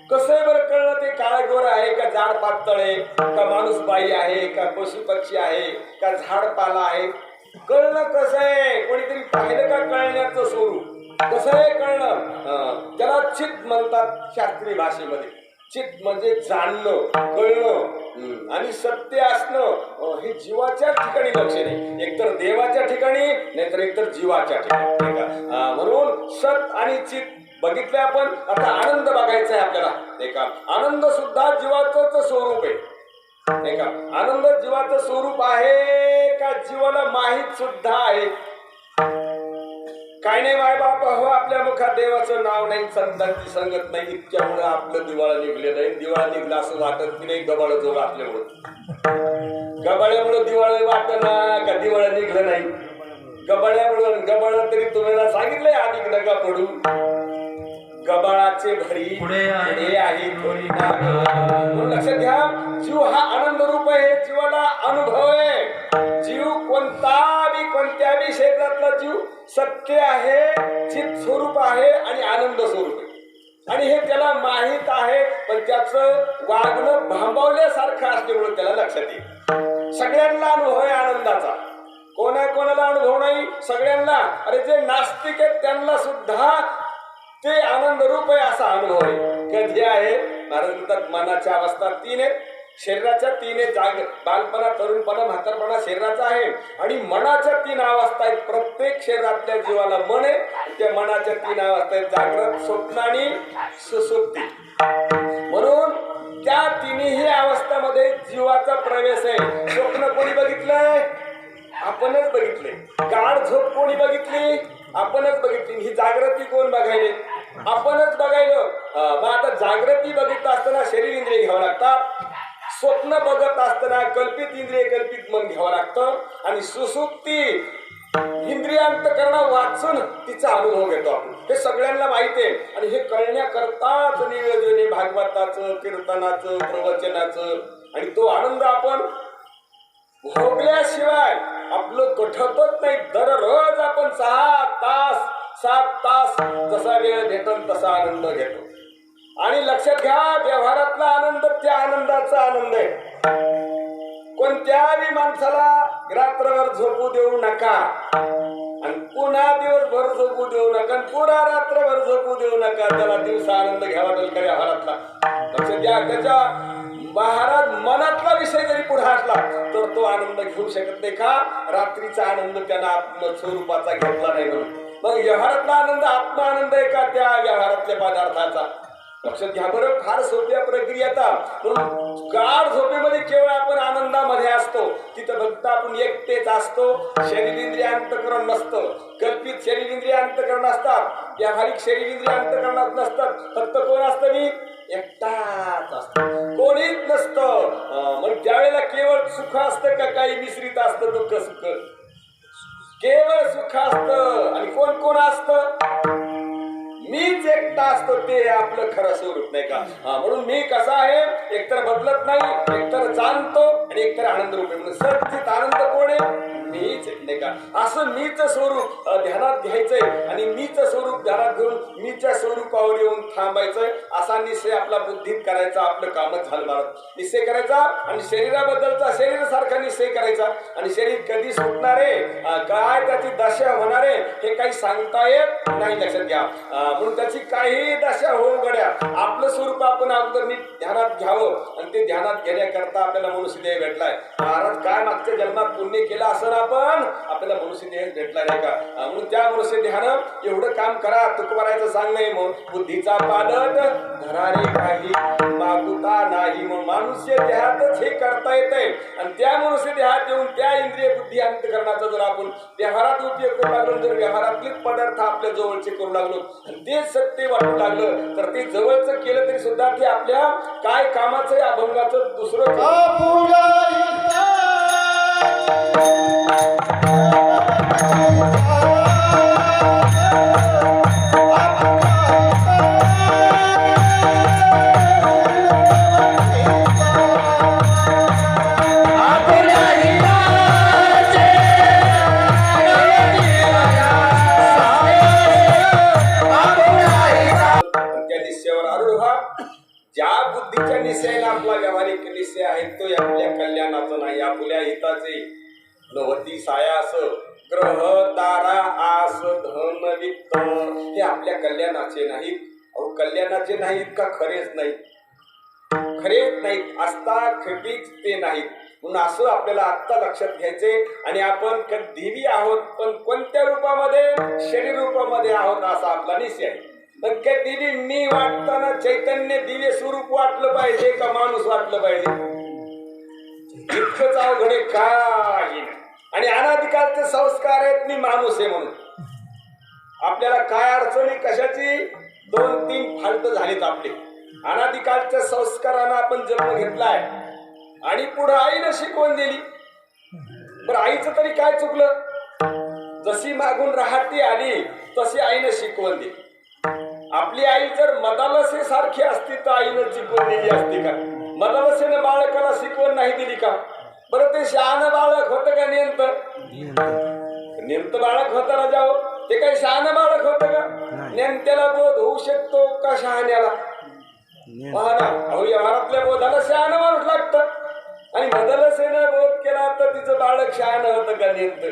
कसं आहे बरं कळलं? ते काळा गोर आहे का जाड पातळ आहे का माणूस बाई आहे का पशु पक्षी आहे का झाड पाला आहे? कळलं कसं आहे? कोणीतरी पाहिलं का कळण्याचं स्वरूप? कसं आहे कळणं? त्याला चित्त म्हणतात शास्त्रीय भाषेमध्ये. चित्त म्हणजे जाणणं, कळणं आणि सत्य असणं. हे जीवाच्या ठिकाणी लक्ष नाही, एकतर देवाच्या ठिकाणी नाहीतर एकतर जीवाच्या ठिकाणी. म्हणून सत आणि चित्त बघितलंय आपण. आता आनंद बघायचा आहे आपल्याला, नाही का? आनंद सुद्धा जीवाचं स्वरूप आहे, नाही का? आनंद जीवाचं स्वरूप आहे का जीवाला माहीत सुद्धा आहे? काय नाही माय बाप हो, आपल्या मुखात देवाचं नाव नाही, संतांची संगत नाही, इतक्यामुळे आपलं दिवाळा निघलेलं आहे. दिवाळा निघला असं वाटत की नाही गबाळ जोड असल्यामुळं. गबाळ्यामुळं दिवाळी वाटना का दिवाळा निघलं नाही? गबाळ्यामुळं गबाळ तरी तुम्हाला सांगितलंय आधी नका पडू. गबाळाचे भरी पुढे आहे थोडी नाग. म्हणून लक्षात घ्या, जीव हा आनंद रूप आहे, जीवाला अनुभव आहे. जीव कोणत्या बी क्षेत्रातला जीव सत्य आहे, चित स्वरूप आहे आणि आनंद स्वरूप आहे. आणि हे त्याला माहीत आहे, पण त्याचं वागणं भांबवल्यासारखं असल्यामुळे त्याला लक्षात येईल. सगळ्यांना अनुभव आहे आनंदाचा, कोणाला अनुभव नाही? सगळ्यांना. अरे जे नास्तिक आहेत त्यांना सुद्धा ते आनंद रूप आहे असा अनुभव आहे. कधी आहे? महाराज म्हणतात मनाच्या अवस्था तीन आहेत, शरीराच्या तीन आहेत. बालपणा, तरुणपणा, म्हातारपणा शरीराचा आहे आणि मनाच्या तीन अवस्था आहेत. प्रत्येक शरीरातल्या जीवाला मन आहे. त्या मनाच्या तीन अवस्था आहेत, जागृत, स्वप्न आणि सुसुप्ती. म्हणून त्या तिन्ही अवस्थामध्ये जीवाचा प्रवेश आहे. स्वप्न कोणी बघितलंय? आपणच बघितले. गाढ झोप कोणी बघितली? आपणच बघितली. ही जागृती कोण बघायले? आपणच बघायलं. मग आता जागृती बघितलं असताना शरीर इंद्रिय घ्यावं लागतात, स्वप्न बघत असताना कल्पित इंद्रिय कल्पित मन घ्यावं लागतं आणि सुसुप्ती इंद्रियांतकरण वाचून तिचा अनुभव घेतो आपण. हे सगळ्यांना माहिती आहे आणि हे कळण्याकरताच नियोजन भागवताचं, कीर्तनाचं, प्रवचनाचं आणि तो आनंद आपण भोगल्याशिवाय आपलं कठतच नाही. दररोज आपण 7 तास जसा वेळ घेतो तसा आनंद घेतो. आणि लक्षात घ्या, व्यवहारातला आनंद त्या आनंदाचा आनंद आहे. कोणत्याही माणसाला रात्रभर झोपू देऊ नका आणि पुन्हा दिवसभर झोपू देऊ नका आणि पुन्हा रात्रभर झोपू देऊ नका. त्याला दिवसा आनंद घ्यावा लागेल का व्यवहारातला? लक्षात घ्या, त्याच्या महाराज मनातला विषय जरी पुढे असला तर तो आनंद घेऊ शकत नाही. का? रात्रीचा आनंद त्याला आत्मस्वरूपाचा घेतला नाही म्हणून. मग व्यवहारातला आनंद आत्मा आनंद आहे का त्या व्यवहारातल्या पदार्थाचा? लक्षात घ्या बरं, फार सोप्या प्रक्रिया. म्हणून गाढ झोपेमध्ये केवळ आपण आनंदामध्ये असतो, तिथं फक्त आपण एकटेच असतो. शरीर इंद्रिय अंतःकरण नसतं, कल्पित शरीर इंद्रिय अंतःकरण असतात, व्यावहारिक शरीर इंद्रिय अंतःकरणात नसतात. फक्त कोण असतं? मी एकटाच असतो, कोणीच नसतं. मग त्यावेळेला केवळ सुख असतं का काही मिश्रित असतं? दुःख सुख, केवळ सुख असतं. आणि कोण कोण असतं? मीच एकटा असतो, ते आपलं खरं स्वरूप, नाही का? म्हणून मी कसा आहे? एकतर बदलत नाही, एकतर जाणतो आणि एकतर आनंद रूप आहे. म्हणून सच्चित आनंद कोण आहे? मीच, नाही का? असं मीच स्वरूप ध्यानात घ्यायचंय आणि मीच स्वरूप ध्यानात घेऊन मीच्या स्वरूपावर येऊन थांबायचंय. असा निश्चय आपला बुद्धीत करायचा. आपलं कामच झालं महाराज. निश्चय करायचा आणि शरीराबद्दलचा शरीरासारखा निश्चय करायचा. आणि शरीर कधी सुटणार आहे, काय त्याची दशा होणार आहे हे काही सांगता येत नाही. लक्षात घ्या. म्हणून त्याची काही दशा होऊ गड्या, आपलं स्वरूप आपण अगोदर नीट ध्यानात घ्यावं आणि ते ध्यानात घेण्याकरता आपल्याला मनुष्यदेह भेटलाय. महाराज काय मागच्या जन्मात पुण्य केलं असं आपण आपल्याला मनुष्यदेह भेटलाय, नाही का? म्हणून त्या मनुष्य ध्यान एवढं काम करा. तुकोबारायचं सांग नाही, मग बुद्धीचा पालट धरारे काही मागुता नाही. मग मनुष्य देहातच हे करता येतंय आणि त्या मनुष्य देहात येऊन त्या इंद्रिय बुद्धी अंतःकरणाचा जर आपण व्यवहारात उपयोग करू लागलो, जर व्यवहारातलेच पदार्थ आपल्या जवळचे करू लागलो आणि ते सत्य वाटू लागलं तर ते जवळचं केलं तरी सुद्धा ते आपल्या काय कामाचं अभंगाचं दुसरं त्या निश्चयावर आरूढ व्हा. ज्या बुद्धीच्या निश्चयाने आपला व्यावहारिक निश्चय आहे तो आपल्या कल्याणाचा नाही, आपल्या हिताचे नवती सायास ग्रह तारा आस धन वित्त हे आपल्या कल्याणाचे नाहीत. अहो कल्याणाचे नाहीत का खरेच नाहीत? खरेच नाहीत, असता खरीच ते नाहीत. म्हणून असं आपल्याला आत्ता लक्षात घ्यायचे. आणि आपण देवी आहोत पण कोणत्या रूपामध्ये? शरीर रूपामध्ये आहोत असा आपला निश्चय आहे. पण काय देवी मी वाटताना चैतन्य दिव्य स्वरूप वाटलं पाहिजे का माणूस वाटलं पाहिजे? इतकंच अवघड आहे काही नाही. आणि अनादिकालचे संस्कार आहेत मी माणूस आहे म्हणून. आपल्याला काय अडचणी कशाची? 2-3 फाल्ट झालीत आपले. अनादिकालच्या संस्कारानं आपण जन्म घेतलाय आणि पुढे आईनं शिकवण दिली. बरं आईचं तरी काय चुकलं? जशी मागून रहाटी आली तशी आईनं शिकवण दिली. आपली आई जर मदालसे सारखी असती तर आईनं शिकवण दिली असती का? मदालसेनं बाळकाला शिकवण नाही दिली का? बरं ते शहाणं बाळक होतं का? नेमतं बाळक होतं राजाओ. ते काही शहाणं बाळक होतं का? नेमत्याला बोध होऊ शकतो का शहाण्याला? अहो व्यवहारातल्या बोधाला शहाणं माणूस लागतं. आणि मदलसेनं बोध केला तर तिचं बाळक शहाणं होतं का? नेमतं.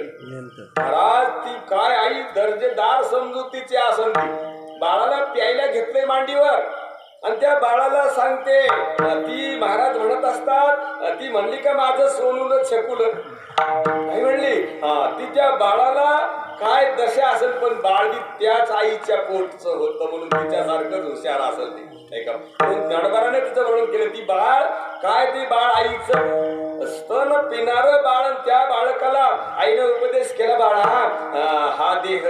महाराज ती काय आई दर्जेदार समजुतीची असन ती. बाळाला प्यायला घेतले मांडीवर आणि त्या बाळाला सांगते ती महाराज म्हणत असतात ती म्हणली का माझं सोनून छकुलं काय म्हणली? तिच्या बाळाला काय दशा असेल पण बाळ त्याच आईच्या पोटचं होतं म्हणून तिच्यासारखंच हुशार असेल ते नाही का? म्हणून ज्ञानोबाराने तिचं वर्णन केलं. ती बाळ काय? ती बाळ आईचं स्तन पिणारं बाळ. त्या बाळकाला आईने उपदेश केला बाळा हा देह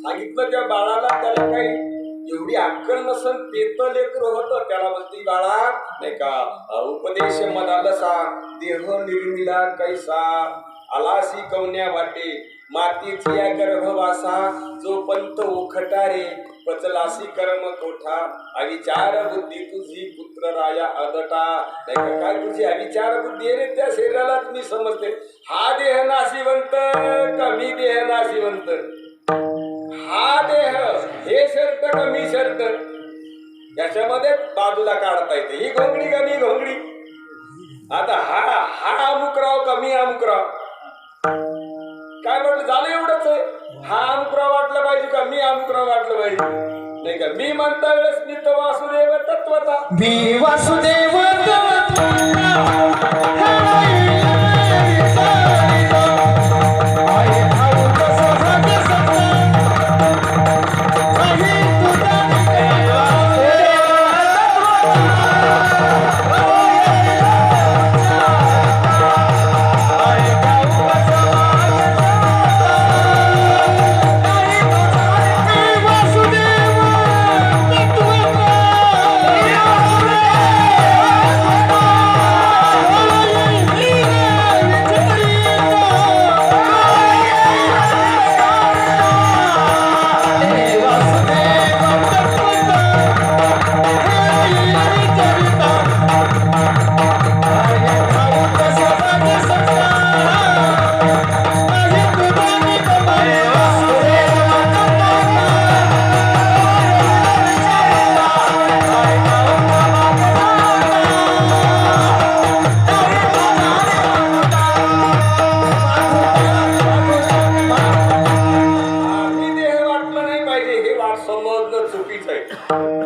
सांगितलं त्या बाळाला. त्याला काही एवढी अक्कल नसन पेत लेकरं होतं त्याला म्हणती बाळा नाही का उपदेश मनालसा देह निर्मिला कैसा आलासी कवन्या वाटे मातीची या गर्भवासा जो पंत उखटारे पचलासी कर्म कोठा अविचार बुद्धी तुझी पुत्र राया अदटा नाही का? काय तुझी अविचार बुद्धी आहे रे त्या शरीरालाच मी समजते. हा देह नाशिवंत का मी देह नाशिवंत? हा देह हे शर्ट का मी शर्ट? याच्यामध्ये बाजूला काढता येते ही घोंगडी का मी घोंगडी? आता हा अमुकराव का मी अमुकराव? काय म्हटलं झालं एवढंच आहे. हा अमुकराव वाटलं पाहिजे का मी अमुकराव वाटलं पाहिजे? नाही का? मी म्हणता वेळेस मी तर वासुदेव तत्वता मी वासुदेव तत्वता समजणं चुकीचं आहे.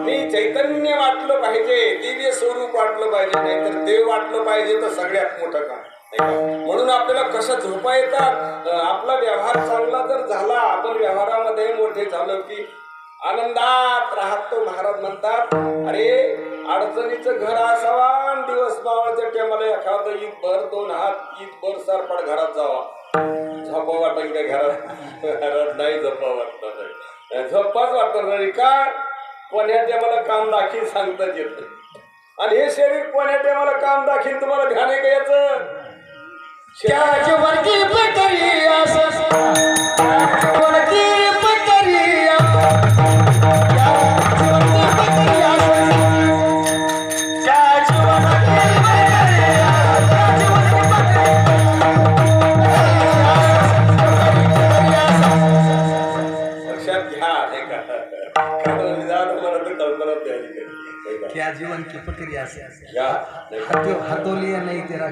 मी चैतन्य वाटलं पाहिजे, दिव्य स्वरूप वाटलं पाहिजे, नाहीतर देव वाटलं पाहिजे तर सगळ्यात मोठं काम नाही का? म्हणून आपल्याला कसं झोपा येतात. आपला व्यवहार चांगला जर झाला, आपण व्यवहारामध्ये मोठे झालो की आनंदात राहतो. महाराज म्हणतात, अरे अडचणीचं घर असावा आणि दिवस मावळच्या टायमाला एखादं ईदभर 2 हात ईदभर सरपड घरात जावा. झोपा वाटत का घरात नाही झोपा वाटत, झोपाच वाटत नाही का? कोण्या टायमाला काम दाखील सांगताच येत नाही. आणि हे शरीर कोण्या टायमाला काम दाखील तुम्हाला ध्यान आहे का याचं? त्याच्यावरती पतरी असं, त्याच्यावरती पतरी असं, त्याच्यावरती पतरी असं, त्याच्यावरती पतरी असं. लक्षात घ्या नाही का? कारण निदान मला तर कल्पना द्यायची नाही का? क्या जीवन की प्रक्रिया से घ्या नाही का? हतोलिया नहीं तेरा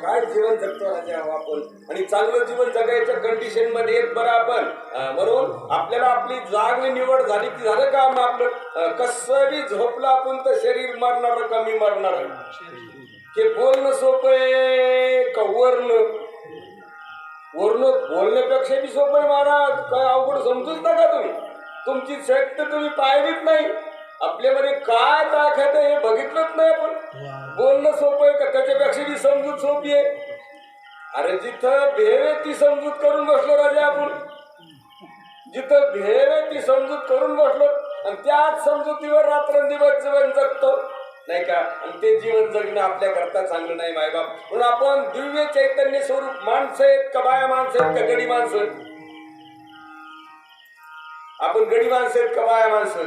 काय जीवन जगतो राजा आपण. आणि चांगलं जीवन जगायच्या कंडिशन मध्ये येत बरं आपण. म्हणून आपल्याला आपली जागली निवड झाली की झालं काम आपलं. कसं बी झोपलं आपण तर शरीर मरणार कमी मरणार. हे बोलणं सोपं आहे का वरणं? बोलण्यापेक्षा बी सोपं आहे महाराज. काय अवघड समजूच नका तुम्ही. तुमची शक्ती तुम्ही पाहिलीच नाही. आपल्यामध्ये काय ताकद आहे हे बघितलंच नाही आपण. बोलणं सोपं आहे का त्याच्यापेक्षा बी समजूत सोपी आहे. अरे जिथं भेवे ती समजूत करून बसलो राजा आपण. जिथं भेवे ती समजूत करून बसलो आणि त्याच समजुतीवर रात्रंदिवस जीवन जगतो नाही का? आणि ते जीवन जगणं आपल्या करता चांगलं नाही मायबाप. म्हणून आपण दिव्य चैतन्य स्वरूप माणसं आहेत का बाया माणसं आहेत का गडी माणसं? आपण गडी माणसं आहेत का बाया माणसं?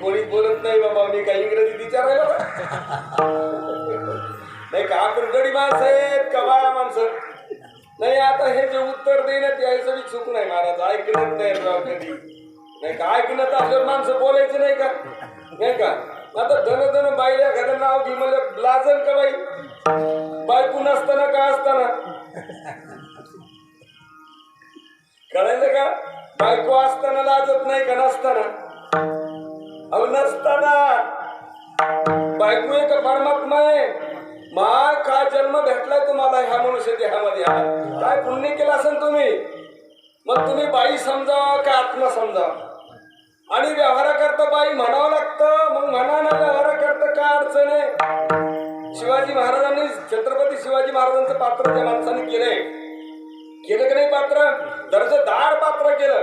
कोणीच बोलत नाही बाबा. मी काही इंग्रजीत विचारायला नाही का? आपण गडी माणसं आहेत का बाया माणसं? नाही आता हे जे उत्तर देण्यात यायचं बी चूक नाही महाराज. ऐकणत नाही राव कधी नाही का? ऐकणत असल्यावर माणसं बोलायचं नाही का? नाही का? आता धन बाईला एखादं नाव घे मला लाजन का बाई? बायको नसताना का असताना? कळायचं का? बायको असताना लाजत नाही का नसताना? अहो नसताना. बायको एक परमात्मा आहे. माय काय जन्म भेटलाय तुम्हाला ह्या मनुष्य देहामध्ये. काय पुण्य केलं असेल तुम्ही? मग तुम्ही बाई समजा का आत्मा समजा. आणि व्यवहाराकरता बाई म्हणावं लागतं. मग म्हणा ना व्यवहाराकरता काय अडचण आहे? शिवाजी महाराजांनी छत्रपती शिवाजी महाराजांचं पात्र त्या माणसाने केलं का नाही? पात्र दर्जेदार पात्र केलं.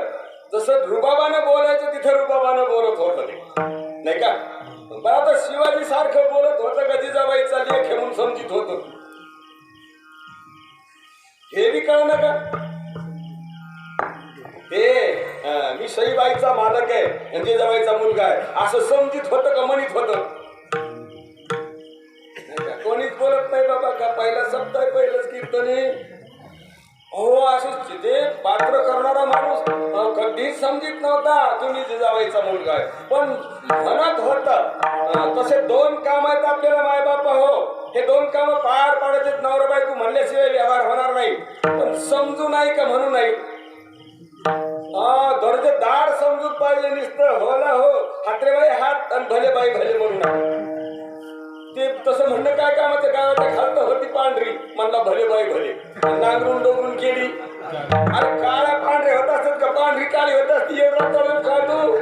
जसं रुबाबानं बोलायचं तिथे रुबाबानं बोलत होतं ते नाही का? पण आता शिवाजी सारखं बोलत होतं का जिजाबाईचा लेख हे म्हणून समजित होत. हे बी कळलं का? ते मी सईबाईचा मालक आहे आणि जिजाबाईचा मुलगा आहे असं समजित होतं का म्हणित होतं? कोणीच बोलत नाही बाबा. का पहिला शब्द आहे पहिलंच कीर्तने. हो असं ते पात्र करणारा माणूस कधीच समजित नव्हता तुम्ही जिजाबाईचा मुलगा आहे. पण म्हणत होता. तसे 2 काम आहेत आपल्याला मायबापा. हो हे 2 काम पार पाडायचे. नवरा बायको म्हणल्याशिवाय व्यवहार होणार नाही. पण समजू नाही का म्हणू नाही. दर्जेदार समजूत पाहिजे. नुसतं होला हो हात्रे बाई हात आणि भले बाई भले म्हणू नका. ते तसं म्हणणं काय कामाचं? गावाच्या खालत होती पांढरी म्हणला भले बाई भले. नांगरून डोंगरून केली. अरे काळ्या पांढरे होत असत का? पांढरी काळी होत असती एवढा तळून का तू?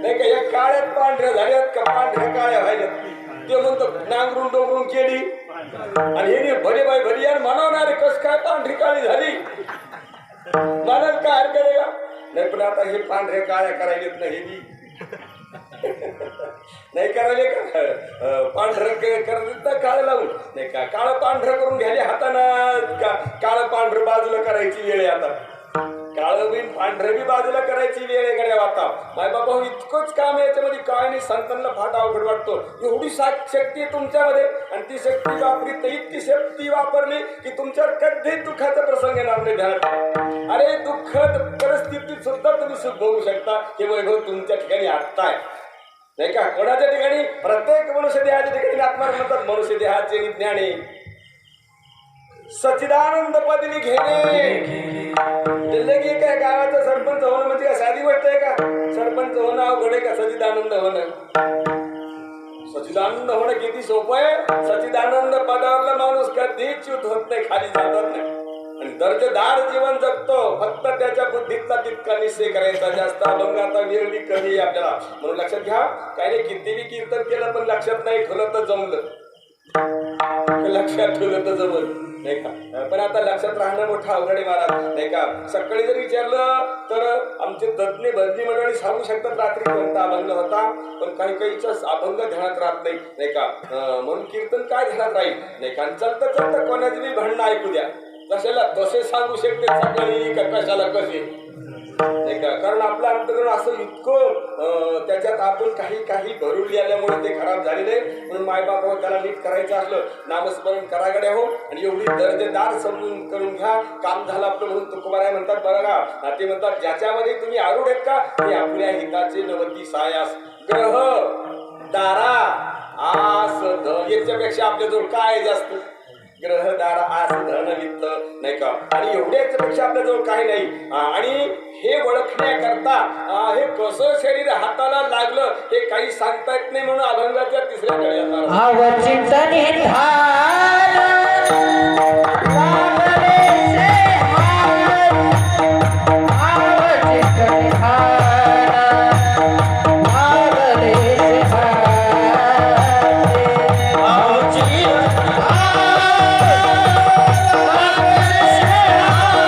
नाही का? या काळ्यात पांढऱ्या झाल्यात का पांढऱ्या काळ्या व्हायला? ते म्हणतो नांगरून डोंगरून केली आणि हे भले बाई भली आणि म्हणवणारे कस काय पांढरी काळी झाली म्हणाल काय हरकत आहे का? नाही पण आता हे पांढऱ्या काळ्या करायलेत नाही. हे नाही करायले का? पांढरं करत ना काळं लावून नाही का? काळं पांढरं करून घ्यायला हाताना का? काळं पांढरं बाजूला करायची वेळ आहे आता. काळं बी पांढरं बी बाजूला करायची वेळ आहे गड्या आता. माय बाबा इतकंच काम आहे याच्यामध्ये. काय नाही संतांना फाट अवघड वाटतो. एवढी शक्ती आहे तुमच्यामध्ये आणि ती शक्ती वापरी तर इतकी शक्ती वापरली की तुमच्यावर कधी दुःखाचा प्रसंग येणार नाही ध्यानात. अरे दुःखद परिस्थितीत सुद्धा तुम्ही सुख बघू शकता. हे वैभव तुमच्या ठिकाणी आत्ता आहे नाही का? कोणाच्या ठिकाणी? प्रत्येक मनुष्य देहाच्या ठिकाणी आत्मा म्हणतात. मनुष्य देहाचे ज्ञाने सच्चिदानंद पदवी घेणे. लगे काय होणं म्हणजे काय साधी गोष्ट आहे का? सरपंच होणं अवघड आहे का? सच्चिदानंद होणं, सच्चिदानंद होणं किती सोपं आहे. सच्चिदानंद पदावरला माणूस कधीच च्युत होत नाही, खाली जात नाही आणि दर्जेदार जीवन जगतो. फक्त त्याच्या बुद्धीतला तितका निश्चय करायचा, जास्त अभंग आता वेळ बी कमी आहे आपल्याला. म्हणून लक्षात घ्या, काही नाही किती बी कीर्तन केलं पण लक्षात नाही ठेवलं तर जमलं, लक्षात ठेवलं तर जमलं नाही का. पण आता लक्षात राहणं मोठं अवघड आहे महाराज नाही का. सकाळी जर विचारलं तर आमचे तज्ञ भजनी मंडळी सांगू शकतात रात्री कोणता अभंग होता, पण काही काहीचा अभंग ध्यानात राहत नाही नाही का. म्हणून कीर्तन काय ध्यानात राहील नाही का. चालतं चालतं कोणाचं बी भांडणं ऐकू द्या, कशाला तसे सांगू शकते सकाळी का कशाला कसे नाही का. कारण आपलं अंतकरण असं इतकं त्याच्यात आपण काही भरून आल्यामुळे ते खराब झालेले आहे. म्हणून मायबाप त्याला नीट करायचं असलं नामस्मरण करागडे हो आणि एवढी दर्जेदार समजून करून घ्या. काम झालं आपलं म्हणून तुकोबाराय म्हणतात बरं का. ते म्हणतात ज्याच्यामध्ये तुम्ही आरूढ आहेत का ते आपल्या हिताचे नवती सायास ग्रह दारा आस धन याच्यापेक्षा आपल्याजवळ काय जास्त. ग्रह दारा आस धन वित्त नाही का. आणि एवढ्यापेक्षा आपल्याजवळ काही नाही. आणि हे ओळखण्याकरता हे कसं शरीर हाताला लागलं हे काही सांगता येत नाही. म्हणून अभंगाच्या तिसऱ्या कड्यात आवचिंतनी ध्यान लागले से हाय, आवचिंतनी ध्यान लागले से हाय,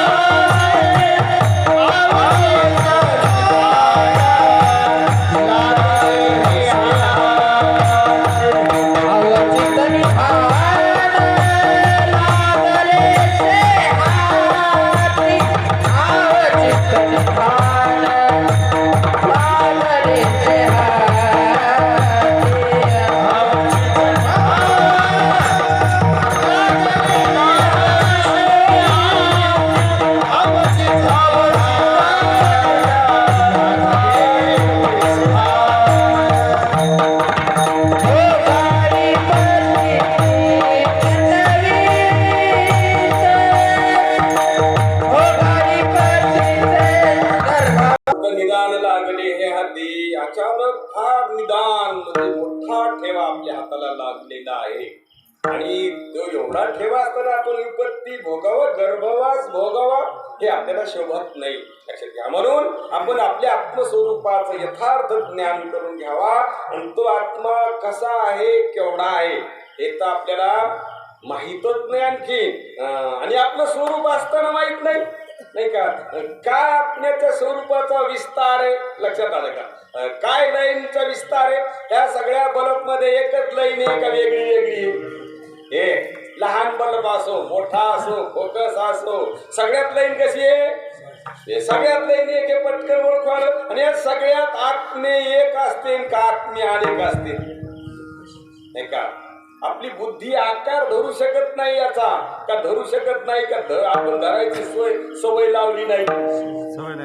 आवचिंतनी निदान लागले हे हाती. अचानक फार निदान म्हणजे मोठा ठेवा आपल्या हाताला लागलेला आहे. आणि तो एवढा ठेवा असताना आपण विपत्ती भोगावं गर्भवास भोगावा हे आपल्याला शोभत नाही. लक्षात घ्या. म्हणून आपण आपल्या आत्मस्वरूपाचं यथार्थ ज्ञान करून घ्यावा. आणि तो आत्मा कसा आहे केवढा आहे हे तर आपल्याला माहीतच नाही आणखी. आणि आपलं स्वरूप असताना माहित नाही नाही का. काय आपल्याच्या स्वरूपाचा विस्तार आहे लक्षात आलं का. काय लाईनचा विस्तार आहे. ह्या सगळ्या बल्ब मध्ये एकच लाईन आहे का वेगळी वेगळी. हे लहान बल्ब असो मोठा असो फोकस असो सगळ्यात लाईन कशी आहे. हे सगळ्यात लाईन एक हे पटकन ओळखू आलं. आणि या सगळ्यात आत्मे एक असते का आत्मे अनेक असते नाही का. आपली बुद्धी आकार धरू शकत नाही याचा का धरू शकत नाही का. आपण धरायची सवय लावली नाही.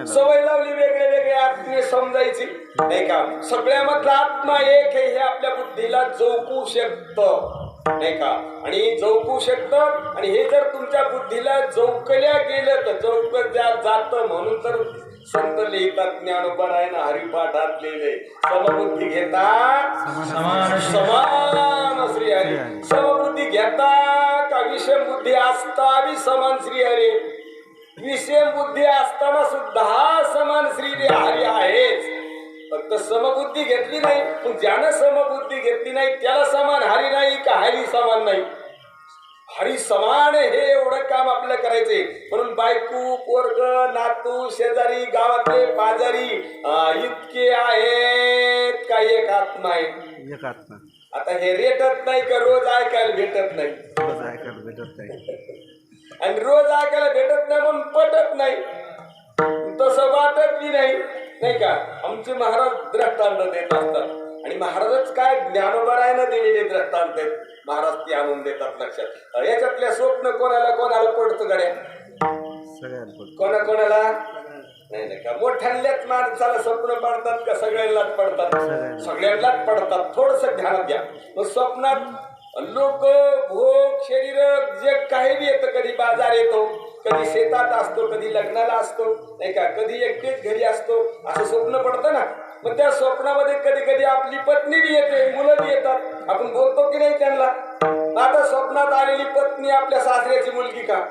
सवय लावली वेगळे वेगळे आत्मे समजायची नाही का. सगळ्यामधला आत्मा एक आहे हे आपल्या बुद्धीला जोखू शकतं नाही का. आणि जोखू शकतं. आणि हे जर तुमच्या बुद्धीला जोखल्या गेलं तर जोखल्या जातं. म्हणून तर संत लिहितात ज्ञानोबरायनं हरिपाठात लिहिले समबुद्धी घेता समान श्री हरी. समबुद्धी घेता का विषम बुद्धी असता बी समान श्री हरी. विषम बुद्धी असताना सुद्धा समान श्री हरी आहेच. फक्त समबुद्धी घेतली नाही. पण ज्यानं समबुद्धी घेतली नाही त्याला समान हरी नाही का हरी समान नाही. हरी समान हे एवढं काम आपल्याला करायचे. म्हणून बायको पोरग नातू शेजारी गावातले पाजारी इतके आहेत का एक आत्मा आहे. एक आत्मा. आता हे रेटत नाही का रोज ऐकायला भेटत नाही. रोज ऐकायला भेटत नाही. आणि रोज ऐकायला भेटत नाही म्हणून पटत नाही. तसं वाटत बी नाही नाही का. आमचे महाराज दृष्टांत देत असतात. आणि महाराजच काय ज्ञानोबरायनं दिलेले दृष्टांत आहेत. महाराज ते आणून देतात लक्षात. याच्यातल्या स्वप्न कोणाला कोणाला पडतं गड्या. कोणाला नाही नाही का. मोठ्याल्याच माणसाला स्वप्न पडतात का सगळ्यांनाच पडतात. सगळ्यांनाच पडतात. थोडस ध्यानात घ्या. मग स्वप्नात लोक भोग शरीर जे काही बी येतं कधी बाजार येतो कधी शेतात असतो, कधी लग्नाला असतो, नाही का, कधी एकटेच घरी असतो, असं स्वप्न पडतं ना. मग त्या स्वप्नामध्ये कधी कधी आपली पत्नी बी येते, मुलं बी येतात, आपण बोलतो की नाही त्यांना. आता स्वप्नात आलेली पत्नी आपल्या सासऱ्याची मुलगी का?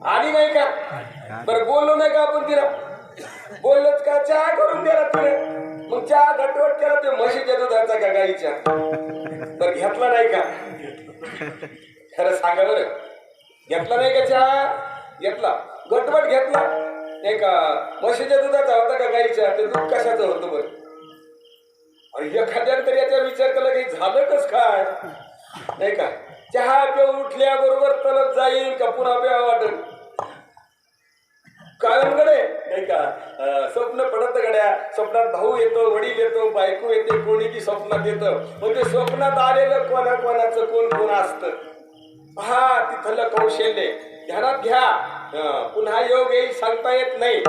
आली नाही का? बरं बोललो नाही का आपण तिला? बोललोच का? चहा करून द्याला तिला. मग चहा घटवट केला ते म्हशीच्या दुधाचा का गाईच्या? बरं घेतला नाही का? खरं सांगा बरं, घेतला नाही का चहा? घेतला. घटवट घेतला नाही का? म्हशीच्या दुधाचा होता का गाईच्या? ते दूध कशाचं होतं बरं? आणि एखाद्याने तरी याचा विचार केला की झालं कस काय, नाही का? चहा पिऊन उठल्याबरोबर तलप जाईल का पुन्हा प्या वाटेल? काळंगडे नाही का? स्वप्न पडत गड्या. स्वप्नात भाऊ येतो, वडील येतो, बायको येते, कोणी बी स्वप्नात येतं. मग ते स्वप्नात आलेलं कोणाकोणाचं कोण कोण असतं पहा, तिथलं कौशल्य ध्यानात घ्या. पुन्हा योग येईल सांगता येत नाही.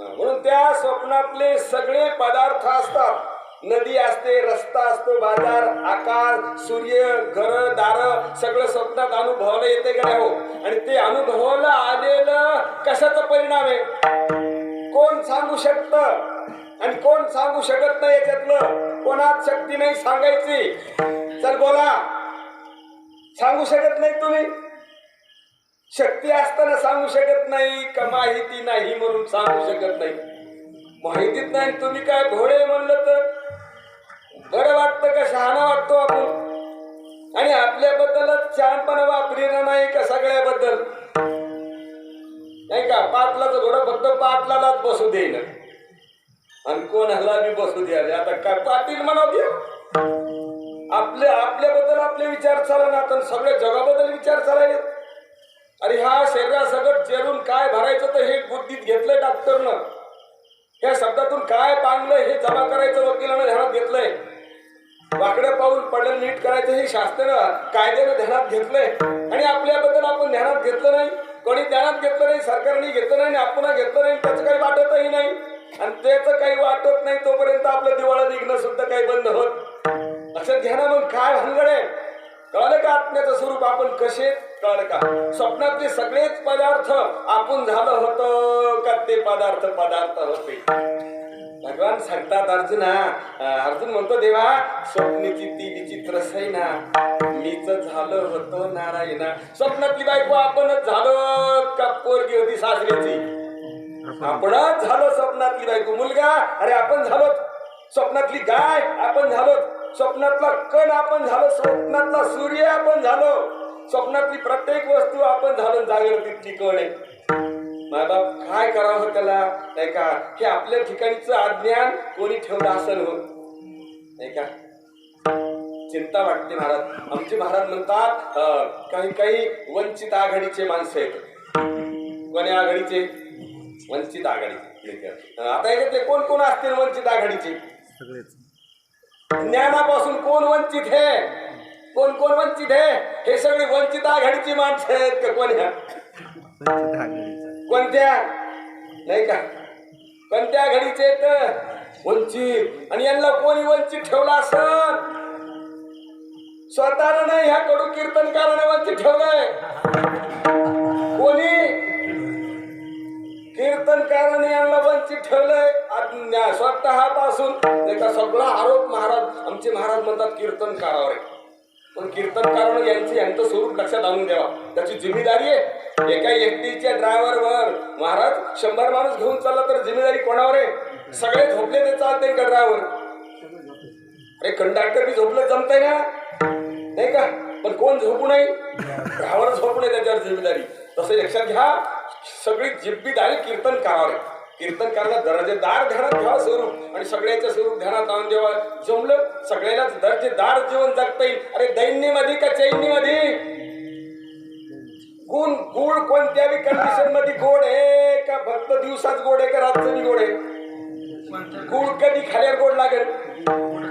म्हणून त्या स्वप्नातले सगळे पदार्थ असतात. नदी असते, रस्ता असतो, बाजार, आकाश, सूर्य, घर, दार सगळं स्वप्नात अनुभवायला येते का नाही हो? आणि ते अनुभवायला आलेलं कशाचा परिणाम आहे कोण सांगू शकतं आणि कोण सांगू शकत नाही. याच्यातलं कोणात शक्ती नाही सांगायची. चल बोला, सांगू शकत नाही तुम्ही? शक्ती असताना सांगू शकत नाही का? माहिती नाही म्हणून सांगू शकत नाही? माहितीत नाही तुम्ही काय भोळे म्हणलं तर बरं वाटतं का? शहाणा वाटतो आपण. आणि आपल्याबद्दलच शहाणपणा वापरेला नाही का सगळ्याबद्दल, नाही का? पाटलाचं घोडं फक्त पाटलालाच बसू देईन आणि कोणाला बी बसू द्या. आता काय पाटील म्हणाव घ्या. आपल्याबद्दल आपले विचार चालणार, तर सगळ्या जगाबद्दल विचार चालायले. अरे हा शरीरासगट चेरून काय भरायचं तर हे बुद्धीत घेतलंय डॉक्टरनं. या शब्दातून काय पांगलं हे जमा करायचं वकिलानं ध्यानात घेतलंय. वाकडं पाऊल पडलं नीट करायचं हे शास्त्रानं कायद्यानं ध्यानात घेतलंय. आणि आपल्याबद्दल आपण ध्यानात घेतलं नाही, कोणी ध्यानात घेतलं नाही, सरकारने घेतलं नाही, आपण घेतलं नाही. त्याचं काही वाटतही नाही. आणि त्याचं काही वाटत नाही तोपर्यंत आपलं दिवाळं निघणं सुद्धा काही बंद होत. लक्षात घ्या ना. मग काय भानगड आहे? कळलं का आत्म्याचं स्वरूप आपण कसे? कळलं का? स्वप्नातले सगळेच पदार्थ आपण झालं होतं का ते पदार्थ होते? भगवान सांगतात अर्जुना, अर्जुन म्हणतो देवा स्वप्नीची ती विचित्र सैना मीच झालं होतं नारायणा. स्वप्नातली बायको आपणच झालो का पोरगी होती सासऱ्याची? आपणच झालो स्वप्नातली बायको. मुलगा अरे आपण झालो. स्वप्नातली गाय आपण झालो. स्वप्नातला कण आपण झालो. स्वप्नातला सूर्य आपण झालो. स्वप्नातली प्रत्येक वस्तू आपण झालो. जागृतीतली कण आहे. बाप काय करावं त्याला, नाही का? हे आपल्या ठिकाणीचं अज्ञान कोणी ठेवलं असेल हो, नाही का? चिंता वाटते. महाराज आमचे महाराज म्हणतात काही काही वंचित आघाडीचे माणसं आहेत. कोणी आघाडीचे? वंचित आघाडी. आता याच्यातले कोण कोण असतील वंचित आघाडीचे? सगळेच. ज्ञानापासून कोण वंचित आहे? कोण कोण वंचित आहे? हे सगळे वंचित आघाडीची माणसं आहेत का? कोण्या कोणत्या? नाही का? कोणत्या आघाडीचे आहेत? वंचित. आणि यांना कोणी वंचित ठेवला असं? स्वतःला नाही, ह्या कडू कीर्तनकाराने वंचित ठेवलंय. कोणी? कीर्तनकाराने यांना वंचित ठेवलंय. स्वतःपासून सगळा आरोप महाराज आमचे महाराज म्हणतात कीर्तनकारावर आहे. पण कीर्तनकारानं यांचं स्वरूप लक्षात आणून द्यावा. त्याची जिम्मेदारी आहे. एका एसटीच्या ड्रायव्हरवर महाराज 100 माणूस घेऊन चालला तर जिम्मेदारी कोणावर आहे? सगळे झोपले ते चालते का ड्रायव्हर? अरे कंडक्टर बी झोपलं जमतंय ना, नाही का? पण कोण झोपू नये? ड्रायव्हर झोपू नये, त्याच्यावर जिम्मेदारी. तसं लक्षात घ्या, सगळी जिम्मेदारी कीर्तनकारावर आहे. कीर्तनकाराला दर्जेदार ध्यानात घ्यावं स्वरूप आणि सगळ्याचं स्वरूप ध्यानात आणून द्यावं. जमलं सगळ्यालाच दर्जेदार जीवन जगता येईल. अरे दैन्यमध्ये का चैन्यमध्ये? गुळ कोणत्या बी कंडिशन मध्ये गोड आहे का? फक्त दिवसाच गोड आहे का रातचं गोड आहे? गुळ कधी खाल्यावर गोड लागेल?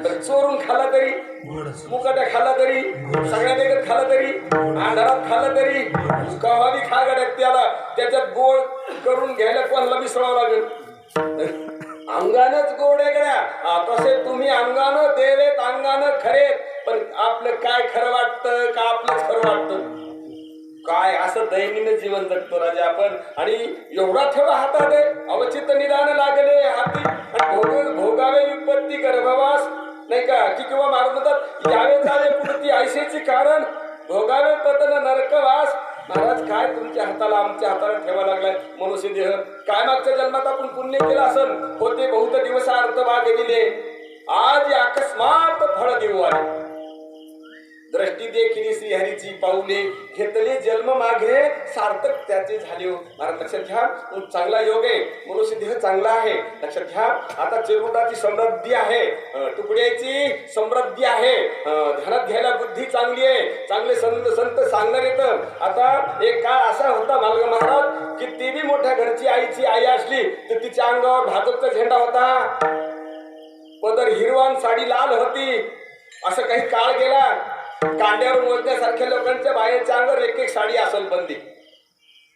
तर चोरून खाल्ला तरी, मुकाट्या खाल्ला तरी, सगळ्या देखत खाल्ला तरी, अंधारात खाल्ला तरी, कवा बी खा गड्यात त्याला त्याच्यात गोड करून घ्यायला कोणाला मिसळावं लागेल. अंगानच गोड आहे गड्या. तसे तुम्ही अंगानं देवेत अंगानं खरेत, पण आपलं काय खरं वाटतं का आपलंच खरं वाटतं? काय असं दैनंदिन जीवन जगतो राजा आपण. आणि एवढा ठेवा हातात आहे, अवचित निदान लागले हाती आणि भोगावे विपत्ती गर्भवास, नाही का? की किंवा महाराज म्हणतात यावे जावे पुढती ऐसेची कारण भोगावे पतन नरकवास. महाराज काय तुमच्या हाताला आमच्या हाताला ठेवा लागलाय मनुष्य देह? काय मागच्या जन्मात आपण पुण्य केलं असेल, होते बहुत दिवस अर्थ वागविले, आज अकस्मात फळ देऊ आले. दृष्टी देखील श्रीहरीची पाऊले, घेतले जन्म मागे सार्थक त्याचे झाले. महाराज लक्षात घ्या, चांगला योग आहे, मनुष्य देह चांगला आहे. लक्षात घ्या, आता चिरकुटाची समृद्धी आहे, तुकड्याची समृद्धी आहे, ध्यानात घ्यायला बुद्धी चांगली आहे, चांगले संत सांगणार येतं. आता एक काळ असा होता मालग महाराज की ती बी मोठ्या घरची आईची आई असली तर तिच्या अंगावर भाजपचा झेंडा होता, पदर हिरवान, साडी लाल होती. असं काही काळ गेला, कांड्यावर मोजण्यासारख्या लोकांच्या बाहेरच्या अंगावर एक एक साडी असेल बंदी.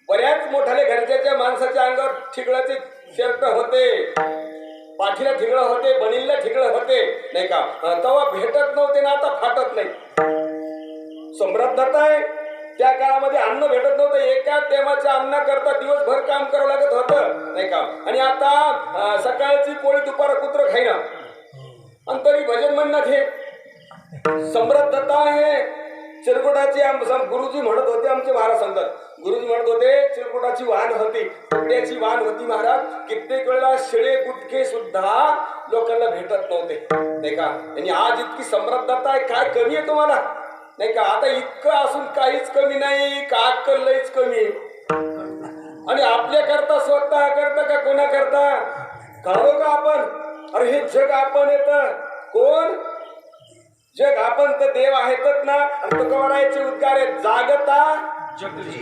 बऱ्याच मोठ्याले घरच्याच्या माणसाच्या अंगावर ठिगळाचे शर्ट होते, पाठीला ठिगळ होते, बनीला ठिगळ होते, नाही का? तेव्हा भेटत नव्हते ना, आता फाटत नाही. समृद्धता आहे. त्या काळामध्ये अन्न भेटत नव्हतं, एका टेमाच्या अन्नाकरता दिवसभर काम करावं लागत होतं, नाही का? आणि आता सकाळची पोळी दुपार कुत्र खाईना आणि तरी भजन म्हणणं घे. समृद्धता आहे. चिरकुटाची गुरुजी म्हणत होते, आमचे महाराज सांगतात, गुरुजी म्हणत होते चिरकुटाची वाहन होती, तुकड्याची वाहन होती महाराज. कित्येक वेळेला शिळे गुटखे सुद्धा लोकांना भेटत नव्हते, नाही का? आणि आज इतकी समृद्धता आहे, काय कमी आहे तुम्हाला, नाही का? आता इतकं असून काहीच कमी नाही, का अक्कल लईच कमी. आणि आपल्या करता, स्वतः करता का कोणा करता कळलो का आपण? अरे हे जग आपण येतं, कोण जग आपण तर देव आहेतच ना. आणि तुकोबारायचे उद्गार आहेत, जागता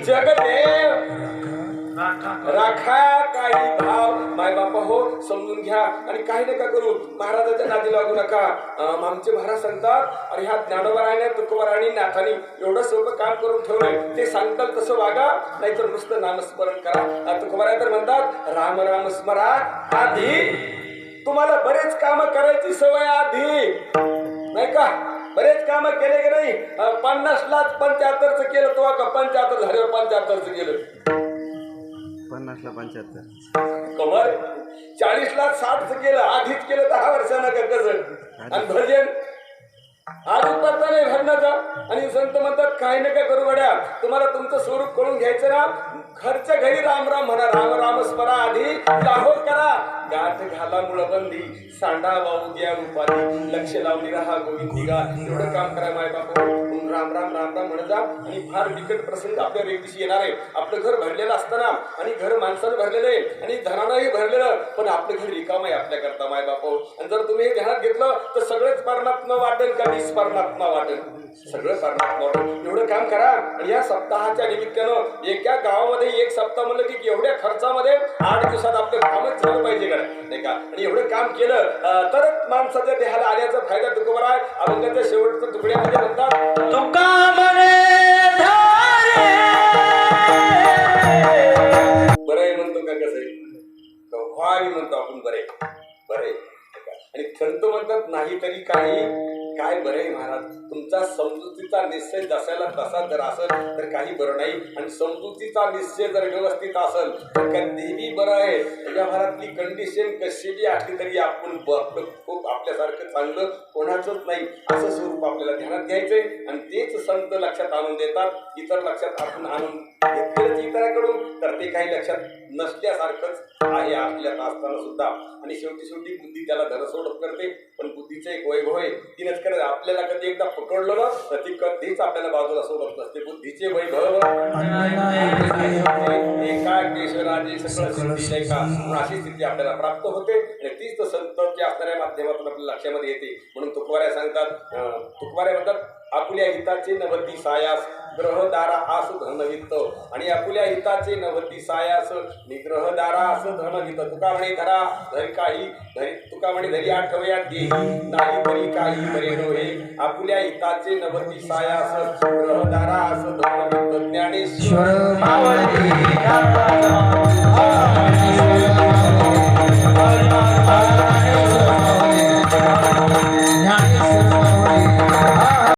जगदेव राखा काही भाव. माय बापा हो, समजून घ्या आणि काही नका करू, महाराजाच्या नादी लागू नका. आमचे महाराज सांगतात, अरे ह्या ज्ञानोबाराने तुकोबाराणी नाथानी एवढं सोपं काम करून ठेवलंय, ते सांगतात तसं वागा, नाहीतर नुसतं नामस्मरण करा. तुकोबाराय तर म्हणतात, राम राम स्मरा आधी. तुम्हाला बरेच काम करायची सवय आधी, नाही का? बरेच काम केले की नाही? 50ला 75चं केलं तेव्हा का 75 झाल्यावर 75चं केलं, 50ला 75 कमर 40ला 60चं केलं, आधीच केलं 10 वर्षानं का कसं? आणि भजन आज उतरता नाही भजनाचा. आणि संत म्हणतात काही नका करू गड्या, तुम्हाला तुमचं स्वरूप कळून घ्यायचं ना, घरच्या घरी राम राम म्हणा, राम राम स्मरा आधी, लाहोर करा, गाठ घाला मुळबंदी, सांडा वाहू द्या उपाधी, लक्ष लावली राहा गोविंदिगा. एवढं काम करा माय बापा. राम राम राम राम म्हणत जा. आणि फार बिकट प्रसंग आपल्या व्यक्तीशी येणार आहे. आपलं घर भरलेलं असताना, आणि घर माणसानं भरलेलं आहे आणि धनानंही भरलेलं, पण आपलं घर रिकाम आहे आपल्या करता माय बापा. आणि जर तुम्ही हे ध्यानात घेतलं तर सगळंच परमात्मा वाटेल का वीस परमात्मा वाटेल? सगळं परमात्मा वाटेल. एवढं काम करा. आणि या सप्ताहाच्या निमित्तानं एका गावामध्ये एक सप्ताह म्हणलं की एवढ्या खर्चामध्ये 8 दिवसात आपलं कामच झालं पाहिजे का, नाही का? आणि एवढं काम केलं तरच माणसाच्या देहाला आल्याचा फायदा तुकोबार आहे. अभंगाच्या शेवटच्या तुकड्यामध्ये म्हणतात, तुका म्हणे धारे. बरं म्हणतो का कसं आहे? व्हावी म्हणतो आपण, बरे बरे. आणि संत म्हणतात नाही तरी काही काय बरं आहे महाराज. तुमचा समजुतीचा निश्चय जसायला तसा जर असेल तर काही बरं नाही, आणि समजुतीचा निश्चय जर व्यवस्थित असेल तर कधीही बरं आहे. या घरातली कंडिशन कशी बी असली तरी आपण खूप आपल्यासारखं चांगलं कोणाचंच नाही, असं स्वरूप आपल्याला ध्यानात घ्यायचंय. आणि तेच संत लक्षात आणून देतात. इतर लक्षात आपण आणून घेतलंच इतराकडून तर ते काही लक्षात नसल्यासारखंच आहे आपल्यात असताना सुद्धा. आणि शेवटी बुद्धी त्याला धरसोडत करते. पण बुद्धीचं एक वैभव आहे, तिनंच करत आपल्याला कधी एकदा पकडलं ना तर ती कधीच आपल्याला बाजूला सोडत नसते. बुद्धीचे वैभव एका केशराजे सगळं सिद्धी नाही का, अशी स्थिती आपल्याला प्राप्त होते. आणि तीच संतांच्या असणाऱ्या माध्यमातून आपल्या लक्षामध्ये येते. म्हणून तुकोबाऱ्या सांगतात, तुकोबाऱ्या म्हणतात, आपुल्या हिताचे नवती सायास ग्रहदारा आस धनवित्त. आणि आपुल्या हिताचे नवती सायास निग्रहदारा आस धनवित्त. तुका म्हणे धरा धरी काही धरी, तुका म्हणे धरी आठवयात देही नाही तरी काही बरे नव्हे. आपुल्या हिताचे नवती सायास ग्रहदारा आस धनवित्त. ज्ञानेश्वर मावळी